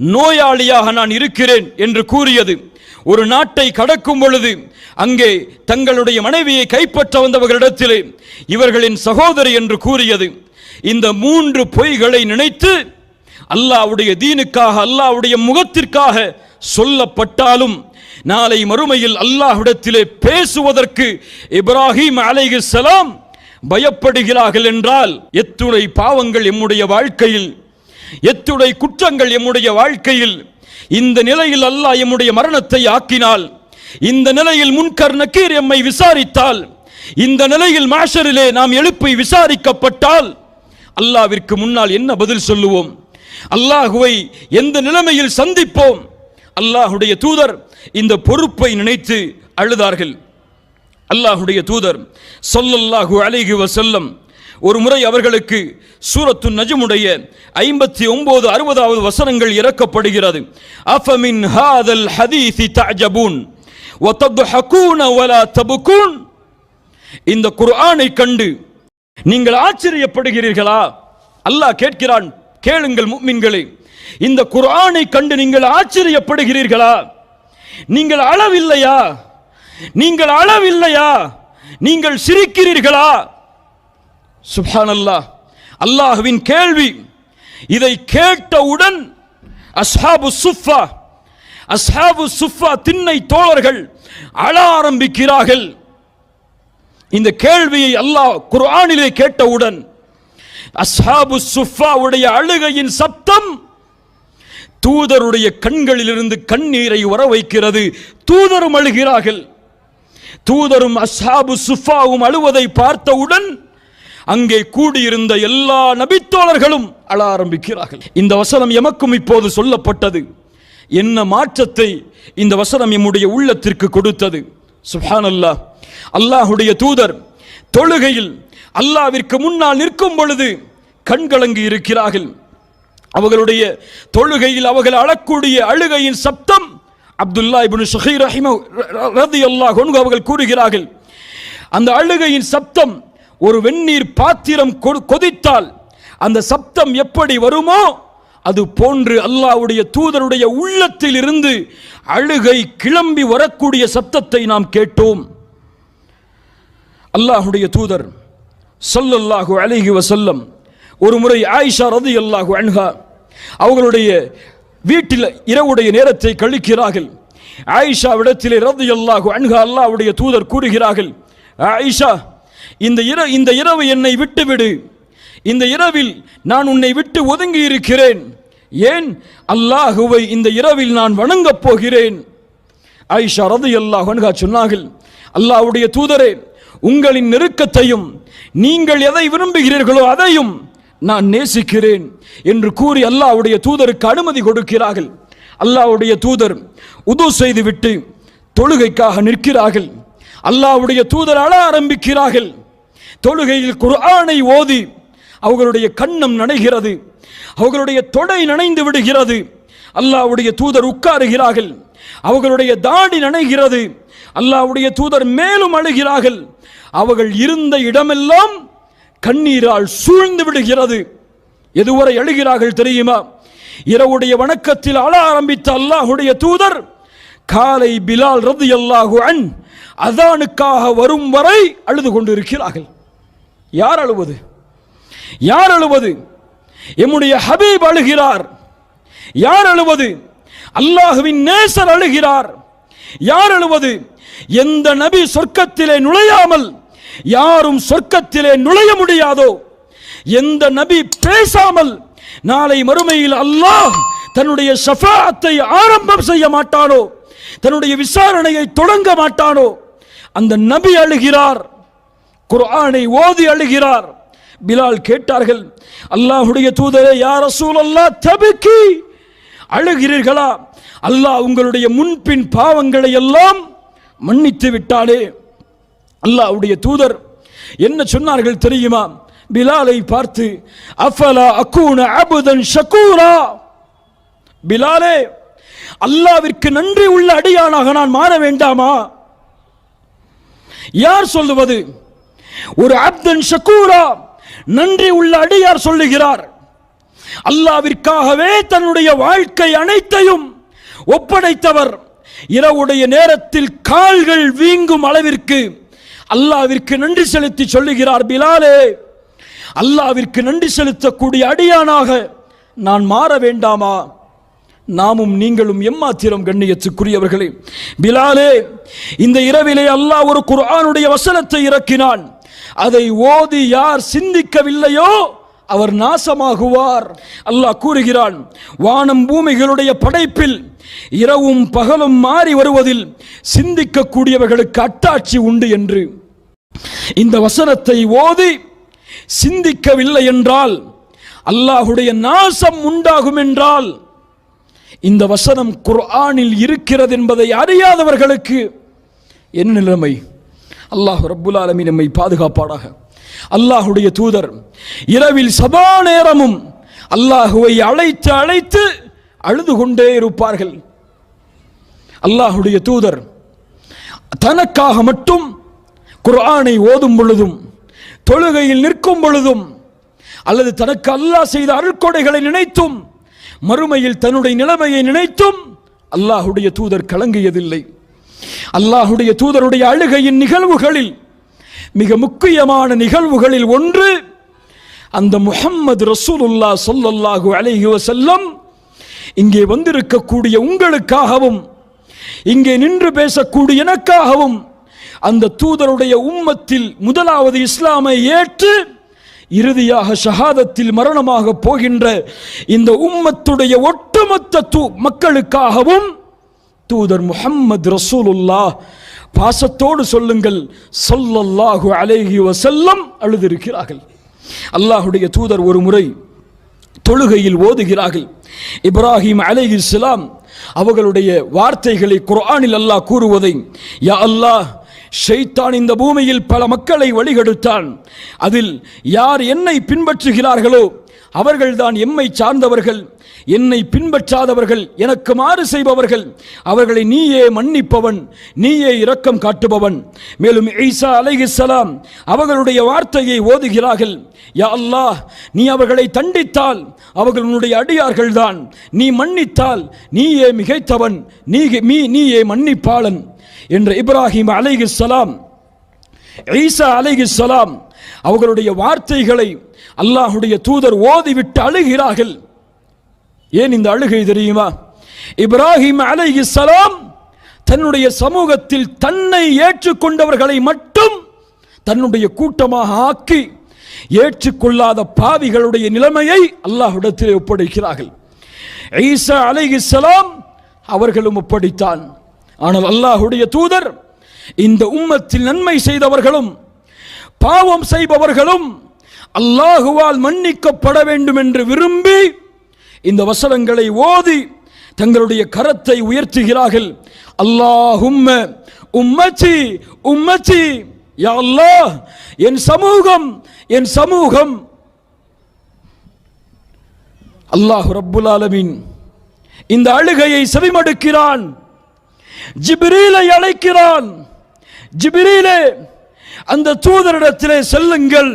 நோயாளியாக நான் இருக்கிறேன் என்று கூறியது. ஒரு நாட்டை கடக்கும் பொழுது அங்கே தங்களுடைய மனைவியை கைப்பற்ற வந்தவர்களிடத்திலே இவர்களின் சகோதரி என்று கூறியது. இந்த 3 பொய்களை நினைத்து அல்லாஹ்வுடைய தீனுக்காக, அல்லாஹ்வுடைய முகத்திற்காக சொல்லப்பட்டாலும் நாளை மறுமையில் அல்லாஹ்விடத்திலே பேசுவதற்கு இப்ராஹிம் அலைஹிஸ்ஸலாம் பயப்படுகிறார்கள் என்றால் எத்துணை பாவங்கள் எம்முடைய வாழ்க்கையில், எத்துணை குற்றங்கள் எம்முடைய வாழ்க்கையில். இந்த நிலையில் அல்லாஹ் எம்முடைய மரணத்தை ஆக்கினால், இந்த நிலையில் முன்கர் நக்கீர் எம்மை விசாரித்தால், இந்த நிலையில் மாஷரிலே நாம் எழுப்பி விசாரிக்கப்பட்டால் அல்லாஹ்விற்கு முன்னால் என்ன பதில் சொல்லுவோம்? அல்லாஹுவை எந்த நிலைமையில் சந்திப்போம்? அல்லாஹுடைய தூதர் இந்த பொறுப்பை நினைத்து அழுதார்கள். அல்லாஹுடைய தூதர் ஸல்லல்லாஹு அலைஹி வஸல்லம் ஒரு முறை அவர்களுக்கு சூரத்து நஜ்முடைய 59, 60வது வசனங்கள் இறக்கப்படுகிறது. அஃபமின் ஹாதல் ஹதீஸி தஅஜபூன் வ தத்ஹகூன வலா தபுகூன். இந்த குர்ஆனை கண்டு நீங்கள் ஆச்சரியப்படுகிறீர்களா? அல்லாஹ் கேட்கிறான், கேளுங்கள் முஃமின்களே, இந்த குர்ஆனை கண்டு நீங்கள் ஆச்சரியப்படுகிறீர்களா? நீங்கள் அளவில்லையா? நீங்கள் அளவில்லையா? நீங்கள் சிரிக்கிறீர்களா? சுப்ஹானல்லாஹ், அல்லாஹ்வின் கேள்வி. இதை கேட்டவுடன் அஸ்ஹாபு சுஃபா திண்ணை தோழர்கள் அழ ஆரம்பிக்கிறார்கள். இந்த கேள்வியை அல்லாஹ் குர்ஆனிலே கேட்டவுடன் அஸ்ஹாபு சுஃபாவுடைய அழுகையின் சப்தம் தூதருடைய கண்களிலிருந்து கண்ணீரை வர வைக்கிறது. தூதரும் அழுகிறார்கள். தூதரும் அஸ்ஹாபு சுஃபாவும் அழுவதை பார்த்தவுடன் அங்கே கூடியிருந்த எல்லா நபித்தோழர்களும் அழ ஆரம்பிக்கிறார்கள். இந்த வசனம் எமக்கும் இப்போது சொல்லப்பட்டது. என்ன மாற்றத்தை இந்த வசனம் நம்முடைய உள்ளத்திற்கு கொடுத்தது! சுப்ஹானல்லாஹ். அல்லாஹுடைய தூதர் தொழுகையில் அல்லாஹ்விற்கு முன்னால் நிற்கும் பொழுது கண்கலங்கி இருக்கிறார்கள். அவர்களுடைய தொழுகையில் அவர்கள் அழக்கூடிய அழுகையின் சப்தம் அப்துல்லா இப்னு ஷுகைர் ரலியல்லாஹு அன்ஹு அவர்கள் கூறுகிறார்கள், அந்த அழுகையின் சப்தம் ஒரு வெந்நீர் பாத்திரம் கொதித்தால் அந்த சப்தம் எப்படி வருமோ அது போன்று அல்லாஹ்வுடைய தூதருடைய உள்ளத்தில் இருந்து அழுகை கிளம்பி வரக்கூடிய சப்தத்தை நாம் கேட்டோம். அல்லாஹ்வுடைய தூதர் ஸல்லல்லாஹு அலைஹி வஸல்லம் ஒரு முறை ஆயிஷா ரலியல்லாஹு அன்ஹா அவர்களுடைய வீட்டில் இரவுடைய நேரத்தை கழிக்கிறார்கள். ஆயிஷா விடத்திலே ரலியல்லாஹு அன்ஹா அல்லாஹ்வுடைய தூதர் கூறுகிறார்கள், ஆயிஷா, இந்த இரவு என்னை விட்டுவிடு. இந்த இரவில் நான் உன்னை விட்டு ஒதுங்கி இருக்கிறேன். ஏன்? அல்லாஹுவை இந்த இரவில் நான் வணங்கப் போகிறேன். ஆயிஷா ரலியல்லாஹு அன்ஹா சொன்னார்கள், அல்லாஹ்வுடைய தூதரே, உங்களின் நெருக்கத்தையும் நீங்கள் எதை விரும்புகிறீர்களோ அதையும் நான் நேசிக்கிறேன் என்று கூறி அல்லாஹ்வுடைய தூதருக்கு அனுமதி கொடுக்கிறார்கள். அல்லாஹ்வுடைய தூதர் உது செய்துவிட்டு தொழுகைக்காக நிற்கிறார்கள். அல்லாஹ்வுடைய தூதர் அழ ஆரம்பிக்கிறார்கள். தொழுகையில் குர்ஆனை ஓதி அவர்களுடைய கண்ணம் நனைகிறது, அவர்களுடைய தொடை நனைந்து விடுகிறது. அல்லாஹ்வுடைய தூதர் உட்காருகிறார்கள், அவர்களுடைய தாடி நனைகிறது. அல்லாஹ்வுடைய தூதர் மேலும் அழுகிறார்கள். அவர்கள் இருந்த இடமெல்லாம் கண்ணீரால் சூழ்ந்து விடுகிறது. எதுவரை அழுகிறார்கள் தெரியுமா? இரவுடைய வணக்கத்தில் அழ ஆரம்பித்த அல்லாஹ்வுடைய தூதர் காலை பிலால் ரலியல்லாஹு அன்ஹு அதானுக்காக வரும் வரை அழுது கொண்டிருக்கிறார்கள். யார் அழுவது? யார் அழுவது? எம்முடைய ஹபீப் அழுகிறார். யார் அழுவது? அல்லாஹ்வின் நேசர் அழுகிறார். யார் அழுவது? எந்த நபி சொர்க்கத்திலே நுழையாமல் யாரும் சொர்க்கத்திலே நுழைய முடியாதோ, எந்த நபி பேசாமல் நாளை மறுமையில் அல்லாஹ் தன்னுடைய ஷஃபாஅத்தை ஆரம்பம் செய்ய மாட்டானோ, தன்னுடைய விசாரணையை தொடங்க மாட்டானோ, அந்த நபி அழுகிறார். குர்ஆனை ஓதி அழுகிறார். பிலால் கேட்டார்கள், அல்லாஹ்வுடைய தூதரே, யா ரசூலல்லாஹ், தபக்கி, அழுகிறீர்களா? அல்லாஹ் உங்களுடைய முன்பின் பாவங்களை எல்லாம் மன்னித்து விட்டானே. அல்லாஹ்வுடைய தூதர் என்ன சொன்னார்கள் தெரியுமா? பிலாலை பார்த்து, அஃபலா அகூன அப்தன் ஷகூரா, பிலாலே, அல்லாஹ்விற்கு நன்றி உள்ள அடியானாக நான் மாற வேண்டாமா? யார் சொல்லுவது? ஒரு அப்தன் ஷகூரா, நன்றி உள்ள அடியார் சொல்லுகிறார். அல்லாஹ்விற்காகவே தன்னுடைய வாழ்க்கை அனைத்தையும் ஒப்படைத்தவர், இரவுடைய நேரத்தில் கால்கள் வீங்கும் அளவிற்கு அல்லாஹ்விற்கு நன்றி செலுத்தி சொல்லுகிறார், பிலாலே, அல்லாஹ்விற்கு நன்றி செலுத்தக்கூடிய அடியானாக நான் மாற வேண்டாமா? நாமும் நீங்களும் எம்மாத்திரம் கண்ணியத்துக்குரியவர்களே. பிலாலே, இந்த இரவிலே அல்லாஹ் ஒரு குர்ஆனுடைய வசனத்தை இறக்கினான். அதை ஓதி யார் சிந்திக்கவில்லையோ அவர் நாசமாகுவார். அல்லாஹ் கூறுகிறான், வானம் பூமிகளுடைய படைப்பில் இரவும் பகலும் மாறி வருவதில் சிந்திக்கக்கூடியவர்களுக்கு அத்தாட்சி உண்டு என்று. இந்த வசனத்தை ஓதி சிந்திக்கவில்லை என்றால் அல்லாஹுடைய நாசம் உண்டாகும் என்றால் இந்த வசனம் குர்ஆனில் இருக்கிறது என்பதை அறியாதவர்களுக்கு என்ன நிலைமை? அல்லாஹ் ரப்புல் ஆலமீன் நம்மை பாதுகாப்பானாக. அல்லாஹுடைய தூதர் இரவில் சதா நேரமும் அல்லாஹுவை அழைத்து அழைத்து அழுது கொண்டே இருப்பார்கள். அல்லாஹுடைய தூதர் தனக்காக மட்டும் குர்ஆனை ஓதும் பொழுதும், தொழுகையில் நிற்கும் பொழுதும், அல்லது தனக்கு அல்லாஹ் செய்த அருட்கொடைகளை நினைத்தும், மறுமையில் தன்னுடைய நிலைமையை நினைத்தும் அல்லாஹுடைய தூதர் கலங்கியதில்லை. அல்லாஹுடைய தூதருடைய அழுகையின் நிகழ்வுகளில் மிக முக்கியமான நிகழ்வுகளில் ஒன்று, அந்த முஹம்மது ரசூலுல்லாஹ் ஸல்லல்லாஹு அலைஹி வஸல்லம் இங்கே வந்திருக்கக்கூடிய உங்களுக்காகவும் இங்கே நின்று பேசக்கூடிய எனக்காகவும் அந்த தூதருடைய உம்மத்தில் முதலாவது இஸ்லாமை ஏற்று இறுதியாக ஷஹாதத்தில் மரணமாக போகின்ற இந்த உம்மத்துடைய ஒட்டுமொத்த மக்களுக்காகவும் தூதர் முஹம்மது ரசூலுல்லாஹ், பாசத்தோடு சொல்லுங்கள், ஸல்லல்லாஹு அலைஹி வஸல்லம் அழுதிருக்கிறார்கள். அல்லாஹுடைய தூதர் ஒரு முறை தொழுகையில் ஓதுகிறார்கள். இப்ராஹிம் அலைஹிஸ்ஸலாம் அவர்களுடைய வார்த்தைகளை குர்ஆனில் அல்லாஹ் கூறுவதை, யா அல்லாஹ், ஷைத்தான் இந்த பூமியில் பல மக்களை வழிகெடுத்தான். அதில் யார் என்னை பின்பற்றுகிறார்களோ அவர்கள்தான் எம்மை சார்ந்தவர்கள். என்னை பின்பற்றாதவர்கள், எனக்கு மாறு செய்பவர்கள், அவர்களை நீயே மன்னிப்பவன், நீயே இரக்கம் காட்டுபவன். மேலும் ஈசா அலைஹிஸ்ஸலாம் அவர்களுடைய வார்த்தையை ஓதுகிறார்கள், யா அல்லாஹ், நீ அவர்களை தண்டித்தால் அவர்கள் உன்னுடைய அடியார்கள் தான், நீ மன்னித்தால் நீயே மிகைத்தவன், நீயே மன்னிப்பாளன் என்ற இப்ராஹிம் அலைஹிஸ்ஸலாம், ஈசா அலைஹிஸ்ஸலாம் அவர்களுடைய வார்த்தைகளை அல்லாஹுடைய தூதர் ஓதிவிட்டு அழுகிறார்கள். ஏன் இந்த அழுகை தெரியுமா? இப்ராஹிம் அலைஹிஸ்ஸலாம் தன்னுடைய சமூகத்தில் தன்னை ஏற்றுக்கொண்டவர்களை மட்டும் தன்னுடைய கூட்டமாக ஆக்கி ஏற்றுக்கொள்ளாத பாவிகளுடைய நிலைமையை அல்லாஹ்விடத்தில் ஒப்படைக்கிறார்கள். ஈசா அலைஹிஸ்ஸலாம் அவர்களும் ஒப்படைத்தான். ஆனால் அல்லாஹுடைய தூதர் இந்த உம்மத்தில் நன்மை செய்தவர்களும் பாவம் செய்பவர்களும் அல்லாஹுவால் மன்னிக்கப்பட வேண்டும் என்று விரும்பி இந்த வசனங்களை ஓதி தங்களுடைய கரத்தை உயர்த்துகிறார்கள். அல்லாஹும்ம உம்மத்தி உம்மத்தி, யா அல்லாஹ், என் சமூகம் என் சமூகம். அல்லாஹ் ரப்புல் ஆலமீன் இந்த அழுகையை செவிமடுக்கிறான். ஜிப்ரீலை அழைக்கிறான். ஜிப்ரீலே, அந்த தூதரிடத்திலே செல்லுங்கள்,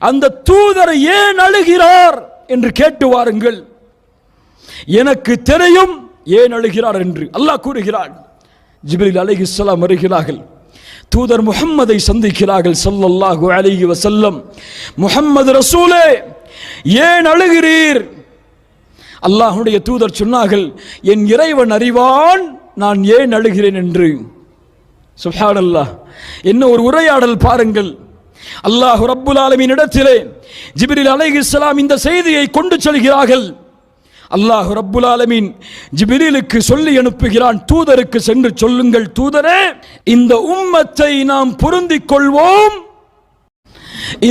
அந்த தூதர் ஏன் அழுகிறார் என்று கேட்டு வாருங்கள், எனக்கு தெரியும் ஏன் அழுகிறார் என்று அல்லாஹ் கூறுகிறான். ஜிப்ரீல் அலைஹிஸ்ஸலாம் வருகிறார்கள். தூதர் முஹம்மதை சந்திக்கிறார்கள் ஸல்லல்லாஹு அலைஹி வஸல்லம். முஹம்மது ரசூலே, ஏன் அழுகிறீர்? அல்லாஹ்வுடைய தூதர் சொன்னார்கள், என் இறைவன் அறிவான் நான் ஏன் அழுகிறேன் என்று. சுப்ஹானல்லாஹ், என்ன ஒரு உரையாடல் பாருங்கள். அல்லாஹ் ரப்புல் ஆலமீன் இடத்திலே ஜிப்ரீல் அலைஹிஸ்ஸலாம் இந்த செய்தியை கொண்டு செல்கிறார்கள். அல்லாஹ் ரப்புல் ஆலமீன் ஜிப்ரீலுக்கு சொல்லி அனுப்புகிறான், தூதருக்கு சென்று சொல்லுங்கள், தூதரே, இந்த உம்மத்தை நாம் பொருந்திக் கொள்வோம்,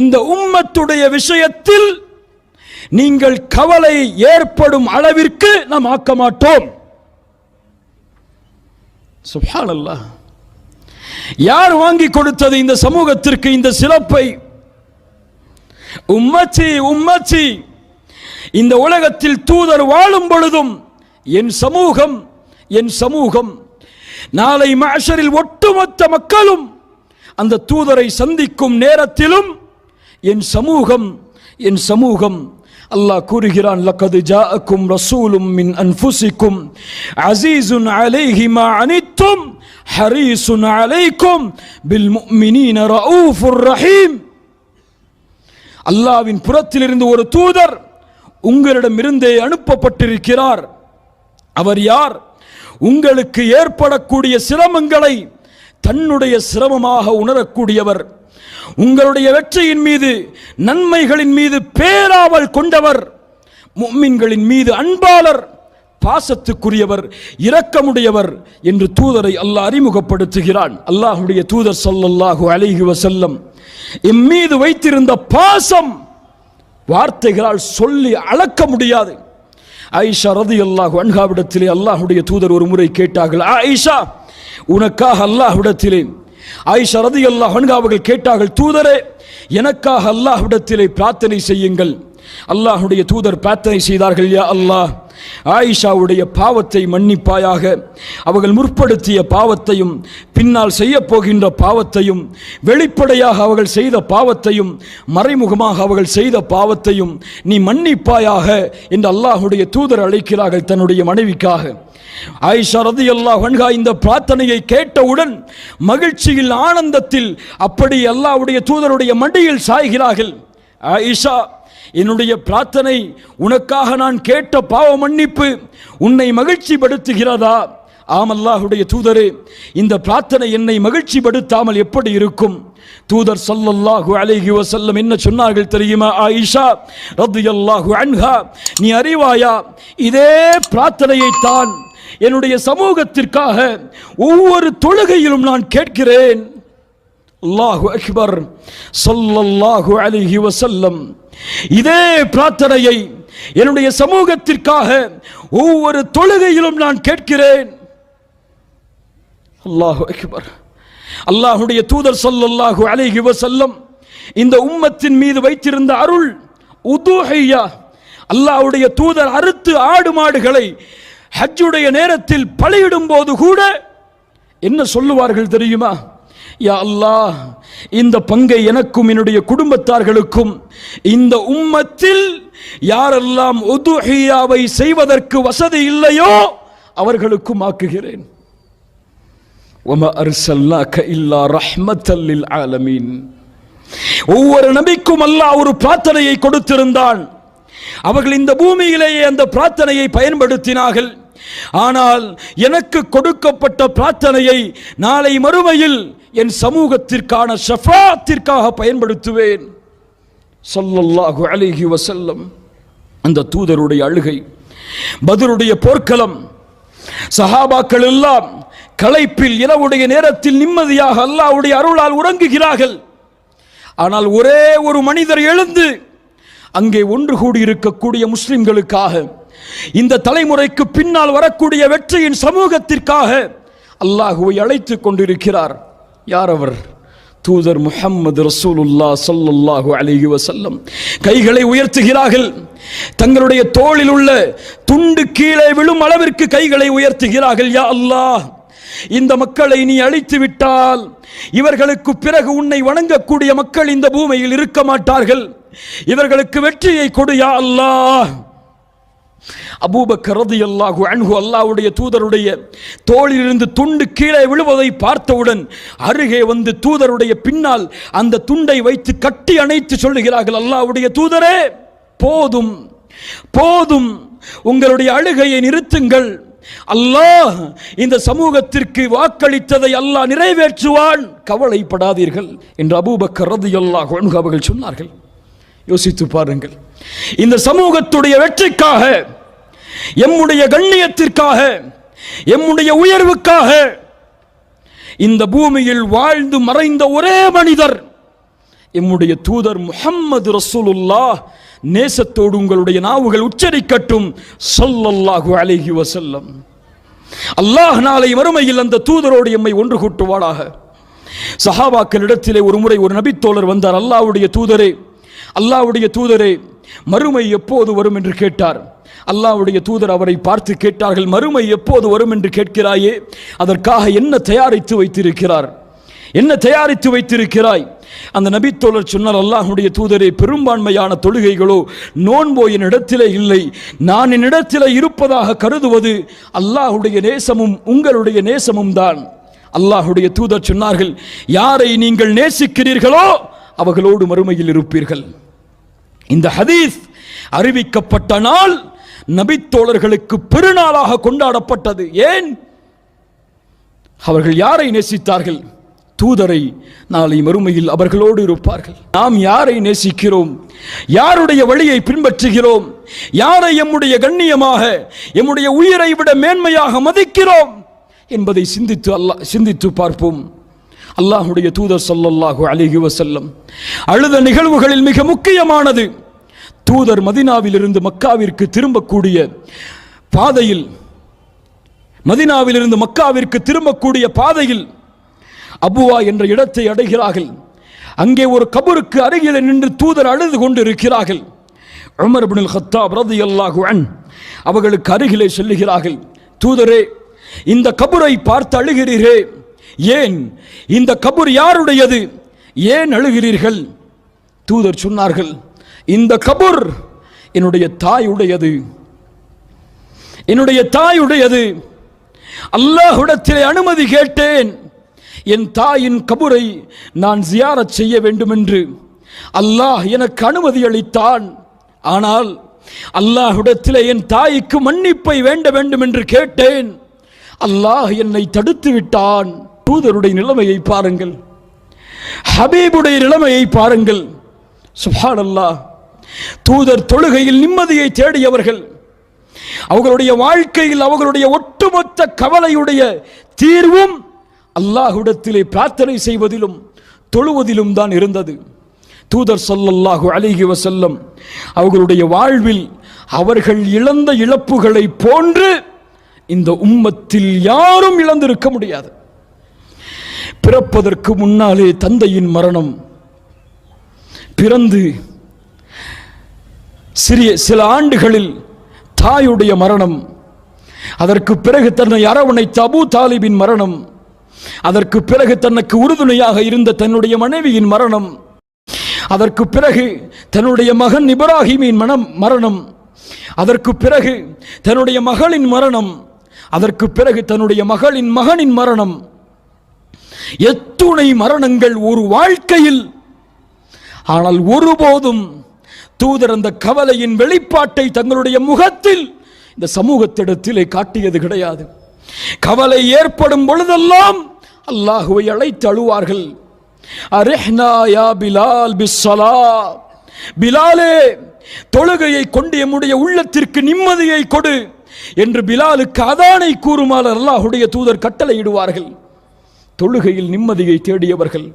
இந்த உம்மத்துடைய விஷயத்தில் நீங்கள் கவலை ஏற்படும் அளவிற்கு நாம் ஆக்க மாட்டோம். சுப்ஹானல்லாஹ், யார் வாங்கி கொடுத்தது இந்த சமூகத்திற்கு இந்த சிறப்பை? உம்மத்தி உம்மத்தி, இந்த உலகத்தில் தூதர் வாழும் பொழுதும் என் சமூகம் என் சமூகம். நாளை மஹ்ஷரில் ஒட்டுமொத்த மக்களும் அந்த தூதரை சந்திக்கும் நேரத்திலும் என் சமூகம் என் சமூகம். அல்லாஹ் கூறுகிறான், லக்கது ஜாஅக்கும் ரசூலும் மின் அன்ஃபுசிக்கும் அஸீஸுன் அலைஹி மா அனித்தும் ஹரீஸுன் அலைக்கும் பில் முஃமினீன ரഊஃபுர் ரஹீம். அல்லாஹ்வின் புறத்திலிருந்து ஒரு தூதர் உங்களிடமிருந்தே அனுப்பப்பட்டிருக்கிறார். அவர் யார்? உங்களுக்கு ஏற்படக்கூடிய சிரமங்களை தன்னுடைய சிரமமாக உணரக்கூடியவர், உங்களுடைய வெற்றியின் மீது நன்மைகளின் மீது பேராவல் கொண்டவர், முஃமின்களின் மீது அன்பாளர், பாசத்துக்குரியவர், இரக்கமுடையவர் என்று தூதரை அல்லாஹ் அறிமுகப்படுத்துகிறான். அல்லாஹ்வுடைய தூதர் ஸல்லல்லாஹு அலைஹி வஸல்லம் எம்மீது வைத்திருந்த பாசம் வார்த்தைகளால் சொல்லி அளக்க முடியாது. ஆயிஷா ரலியல்லாஹு அன்ஹாவிடத்திலே அல்லாஹ்வுடைய தூதர் ஒரு முறை கேட்டார்கள், ஆயிஷா உனக்காக அல்லாஹ்விடத்திலே, ஆயிஷா ரலியல்லாஹு அன்ஹா அவர்கள் கேட்டார்கள், தூதரே எனக்காக அல்லாஹ்விடத்திலே பிரார்த்தனை செய்யுங்கள். அல்லாஹ்வுடைய தூதர் பிரார்த்தனை செய்தார்கள், யா அல்லாஹ் ஆயிஷாவுடைய பாவத்தை மன்னிப்பாயாக, அவர்கள் முற்படுத்திய பாவத்தையும் பின்னால் செய்ய போகின்ற பாவத்தையும், வெளிப்படையாக அவர்கள் செய்த பாவத்தையும் மறைமுகமாக அவர்கள் செய்த பாவத்தையும் நீ மன்னிப்பாயாக என்று அல்லாஹ்வுடைய தூதர் அழைக்கிறார்கள் தன்னுடைய மனைவிக்காக. ஆயிஷா ரலியல்லாஹு அன்ஹா இந்த பிரார்த்தனையை கேட்டவுடன் மகிழ்ச்சியில் ஆனந்தத்தில் அப்படி அல்லாஹ்வுடைய தூதருடைய மடியில் சாய்கிறார்கள். ஆயிஷா, என்னுடைய பிரார்த்தனை உனக்காக நான் கேட்ட பாவ மன்னிப்பு உன்னை மகிழ்ச்சி படுத்துகிறதா? ஆம் அல்லாஹ்வுடைய தூதரே, இந்த பிரார்த்தனை என்னை மகிழ்ச்சி படுத்தாமல் எப்படி இருக்கும்? தூதர் ஸல்லல்லாஹு அலைஹி வஸல்லம் என்ன சொன்னார்கள் தெரியுமா? ஆயிஷா ரலியல்லாஹு அன்ஹா, நீ அறிவாயா, இதே பிரார்த்தனையை தான் என்னுடைய சமூகத்திற்காக ஒவ்வொரு தொழுகையிலும் நான் கேட்கிறேன். அல்லாஹு அக்பர். ஸல்லல்லாஹு அலைஹி வஸல்லம் இதே பிரார்த்தனையை என்னுடைய சமூகத்திற்காக ஒவ்வொரு தொழுகையிலும் நான் கேட்கிறேன். அல்லாஹு அக்பர். அல்லாஹ்வுடைய தூதர் ஸல்லல்லாஹு அலைஹி வஸல்லம் இந்த உம்மத்தின் மீது வைத்திருந்த அருள் உதுஹியா, அல்லாஹ்வுடைய தூதர் அறுத்து ஆடு மாடுகளை ஹஜ்ஜுடைய நேரத்தில் பலியிடும் போது கூட என்ன சொல்லுவார்கள் தெரியுமா? யா அல்லாஹ், இந்த பங்கை எனக்கும் என்னுடைய குடும்பத்தார்களுக்கும் இந்த உம்மத்தில் யாரெல்லாம் உதுஹியாவை செய்வதற்கு வசதி இல்லையோ அவர்களுக்கும் ஆக்குகிறேன். வமா அர்ஸல்னாக இல்லா ரஹ்மத்தல் லில் ஆலமீன். ஒவ்வொரு நபிக்கும் அல்லாஹ் ஒரு பிரார்த்தனையை கொடுத்திருந்தான். அவர்கள் இந்த பூமியிலேயே அந்த பிரார்த்தனையை பயன்படுத்தினார்கள். ஆனால் எனக்கு கொடுக்கப்பட்ட பிரார்த்தனையை நாளை மறுமையில் என் சமூகத்திற்கான ஷஃபாத்திற்காக பயன்படுத்துவேன். ஸல்லல்லாஹு அலைஹி வஸல்லம். அந்த தூதருடைய அழுகை, பத்ருடைய போர்க்களம், சஹாபாக்கள் எல்லாம் களைப்பில் இரவுடைய நேரத்தில் நிம்மதியாக அல்லாஹ்வுடைய அருளால் உறங்குகிறார்கள். ஆனால் ஒரே ஒரு மனிதர் எழுந்து அங்கே ஒன்று கூடி இருக்கக்கூடிய முஸ்லிம்களுக்காக, இந்த தலைமுறைக்கு பின்னால் வரக்கூடிய வெற்றியின் சமூகத்திற்காக அல்லாஹ்வை அழைத்துக் கொண்டிருக்கிறார். யார் அவர்? தூதர் முஹம்மது ரசூலுல்லாஹ் ஸல்லல்லாஹு அலைஹி வஸல்லம். கைகளை உயர்த்துகிறார்கள். தங்களுடைய தோளில் உள்ள துண்டு கீழே விழும் அளவிற்கு கைகளை உயர்த்துகிறார்கள். யா அல்லாஹ், இந்த மக்களை நீ அழித்து விட்டால் இவர்களுக்கு பிறகு உன்னை வணங்கக்கூடிய மக்கள் இந்த பூமியில் இருக்க மாட்டார்கள். இவர்களுக்கு வெற்றியை கொடு யா அல்லாஹ். அபூபக்கர் ரலியல்லாஹு அன்ஹு அல்லாஹ்வுடைய தூதருடைய தோளிலிருந்து துண்டு கீழே விழுவதை பார்த்தவுடன் அருகே வந்து தூதருடைய பின்னால் அந்த துண்டை வைத்து கட்டி அணைத்து சொல்லுகிறார்கள், அல்லாஹ்வுடைய தூதரே, போதும் போதும், உங்களுடைய அழுகையை நிறுத்துங்கள். அல்லாஹ் இந்த சமூகத்திற்கு வாக்களித்ததை அல்லாஹ் நிறைவேற்றுவான், கவலைப்படாதீர்கள் என்று அபூபக்கர் ரலியல்லாஹு அன்ஹு அவர்கள் சொன்னார்கள். யோசித்து பாருங்கள், இந்த சமூகத்துடைய வெற்றிக்காக, எம்முடைய கண்ணியத்திற்காக, எம்முடைய உயர்வுக்காக இந்த பூமியில் வாழ்ந்து மறைந்த ஒரே மனிதர் எம்முடைய தூதர் முஹம்மது ரசூலுல்லாஹ். நேசத்தோடு உங்களுடைய நாவுகள் உச்சரிக்கட்டும், ஸல்லல்லாஹு அலைஹி வஸல்லம். அல்லாஹ் நாளை மறுமையில் அந்த தூதரோடு எம்மை ஒன்று கூட்டுவாளாக. சஹாபாக்களிடத்திலே ஒரு முறை ஒரு நபித்தோழர் வந்தார். அல்லாஹ்வுடைய தூதரே, அல்லாஹ்வுடைய தூதரே, மறுமை எப்போது வரும் என்று கேட்டார். அல்லாஹ்வுடைய தூதர் அவரை பார்த்து கேட்டார்கள், மறுமை எப்போது வரும் என்று கேட்கிறாயே, அதற்காக என்ன தயாரித்து வைத்திருக்கிறார்? என்ன தயாரித்து வைத்திருக்கிறாய்? அந்த நபித்தோழர் சொன்னார், அல்லாஹ்வுடைய தூதரே, பெரும்பான்மையான தொழுகைகளோ நோன்போ என்னிடத்திலே இல்லை. நான் என்னிடத்திலே இருப்பதாக கருதுவது அல்லாஹ்வுடைய நேசமும் உங்களுடைய நேசமும் தான். அல்லாஹ்வுடைய தூதர் சொன்னார்கள், யாரை நீங்கள் நேசிக்கிறீர்களோ அவர்களோடு மறுமையில் இருப்பீர்கள். இந்த ஹதீஸ் அறிவிக்கப்பட்ட நாள் நபித்தோழர்களுக்கு பெருநாளாக கொண்டாடப்பட்டது. ஏன்? அவர்கள் யாரை நேசித்தார்கள்? தூதரை. நாளை மறுமையில் அவர்களோடு இருப்பார்கள். நாம் யாரை நேசிக்கிறோம்? யாருடைய வழியை பின்பற்றுகிறோம்? யாரை எம்முடைய கண்ணியமாக, எம்முடைய உயிரை விட மேன்மையாக மதிக்கிறோம் என்பதை சிந்தித்து பார்ப்போம். அல்லாஹ்வுடைய தூதர் ஸல்லல்லாஹு அலைஹி வஸல்லம் அழுத நிகழ்வுகளில் மிக முக்கியமானது, தூதர் மதீனாவிலிருந்து மக்காவிற்கு திரும்பக்கூடிய பாதையில், மதீனாவிலிருந்து மக்காவிற்கு திரும்பக்கூடிய பாதையில் அபுவா என்ற இடத்தை அடைகிறார்கள். அங்கே ஒரு கபருக்கு அருகில் நின்று தூதர் அழுது கொண்டு இருக்கிறார்கள். உமர் இப்னுல் கத்தாப் ரலியல்லாஹு அன்ஹு அவர்களுக்கு அருகிலே செல்லுகிறார்கள். தூதரே, இந்த கபரை பார்த்து அழுகிறீரே, ஏன்? இந்த கபர் யாருடையது? ஏன் அழுகிறீர்கள்? தூதர் சொன்னார்கள், இந்த கபர் என்னுடைய தாயுடையது, என்னுடைய தாயுடையது. அல்லாஹ்விடத்திலே அனுமதி கேட்டேன், என் தாயின் கபரை நான் ஜியாரத் செய்ய வேண்டும் என்று. அல்லாஹ் எனக்கு அனுமதி அளித்தான். ஆனால் அல்லாஹ்விடத்திலே என் தாய்க்கு மன்னிப்பை வேண்ட வேண்டும் என்று கேட்டேன். அல்லாஹ் என்னை தடுத்து விட்டான். தூதருடைய நிலைமையை பாருங்கள், ஹபீபுடைய நிலைமையை பாருங்கள். சுப்ஹானல்லாஹ். தூதர் தொழுகையில் நிம்மதியை தேடியவர்கள். அவர்களுடைய வாழ்க்கையில் அவர்களுடைய ஒட்டுமொத்த கவலையுடைய தீர்வும் அல்லாஹ்விடத்திலே பிரார்த்தனை செய்வதிலும் தொழுவதிலும் தான் இருந்தது. தூதர் ஸல்லல்லாஹு அலைஹி வஸல்லம் அவர்களுடைய வாழ்வில் அவர்கள் இழந்த இழப்புகளை போன்று இந்த உம்மத்தில் யாரும் இழந்திருக்க முடியாது. பிறப்பதற்கு முன்னாலே தந்தையின் மரணம், பிறந்து சில ஆண்டுகளில் தாயுடைய மரணம், அதற்கு பிறகு தன்னை அரவணைத்த அபூ தாலிபின் மரணம், அதற்கு பிறகு தனக்கு உறுதுணையாக இருந்த தன்னுடைய மனைவியின் மரணம், அதற்கு பிறகு தன்னுடைய மகன் இப்ராஹிமின் மரணம், அதற்கு பிறகு தன்னுடைய மகளின் மரணம், அதற்கு பிறகு தன்னுடைய மகளின் மகனின் மரணம். எத்துணை மரணங்கள் ஒரு வாழ்க்கையில்! ஆனால் ஒருபோதும் தூதர் அந்த கவலையின் வெளிப்பாட்டை தங்களுடைய முகத்தில் இந்த சமூகத்திடத்திலே காட்டியது கிடையாது. கவலை ஏற்படும் பொழுதெல்லாம் அல்லாஹுவை அழைத்து அழுவார்கள். அரிஹ்னா யா பிலால் பிஸ்ஸலா, பிலாலே தொழுகையை கொண்டு எம்முடைய உள்ளத்திற்கு நிம்மதியை கொடு என்று பிலாலுக்கு அதானை கூறுமாறு அல்லாஹுடைய தூதர் கட்டளையிடுவார்கள். தொழுகையில் நிம்மதியை தேடியவர்கள்,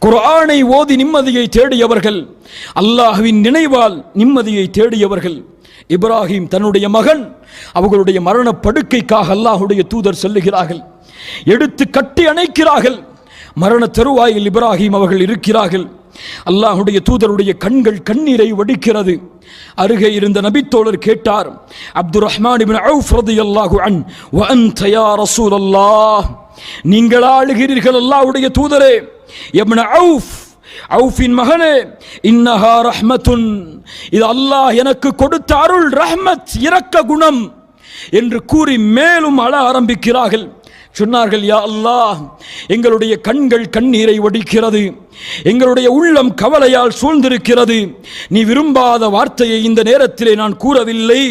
குர்ஆனை ஓதி நிம்மதியை தேடியவர்கள், அல்லாஹ்வின் நினைவால் நிம்மதியை தேடியவர்கள். இப்ராஹிம் தன்னுடைய மகன் அவர்களுடைய மரண படுக்கைக்காக அல்லாஹுடைய தூதர் செல்லுகிறார்கள். எடுத்து கட்டி அணைக்கிறார்கள். மரண தருவாயில் இப்ராஹிம் அவர்கள் இருக்கிறார்கள். அல்லாஹுடைய தூதருடைய கண்கள் கண்ணீரை வடிக்கிறது. அருகே இருந்த நபித்தோழர் கேட்டார், அப்துர் ரஹ்மான் இப்னு அவுஃப் ரலியல்லாஹு அன்ஹு, வ அன்த யா ரசூலல்லாஹ், நீங்கள் அழுகிறீர்கள் அல்லாஹ்வுடைய தூதரே. இப்னு அவுஃப், அவுஃபின் மகனே, இன்னஹா ரஹ்மத்துன், இது அல்லாஹ் எனக்கு கொடுத்த அருள், ரஹ்மத், இரக்க குணம் என்று கூறி மேலும் அழ ஆரம்பிக்கிறார்கள். சொன்னார்கள், யா அல்லாஹ், எங்களுடைய கண்கள் கண்ணீரை வடிக்கிறது, எங்களுடைய உள்ளம் கவலையால் சூழ்ந்திருக்கிறது. நீ விரும்பாத வார்த்தையை இந்த நேரத்திலே நான் கூறவில்லை.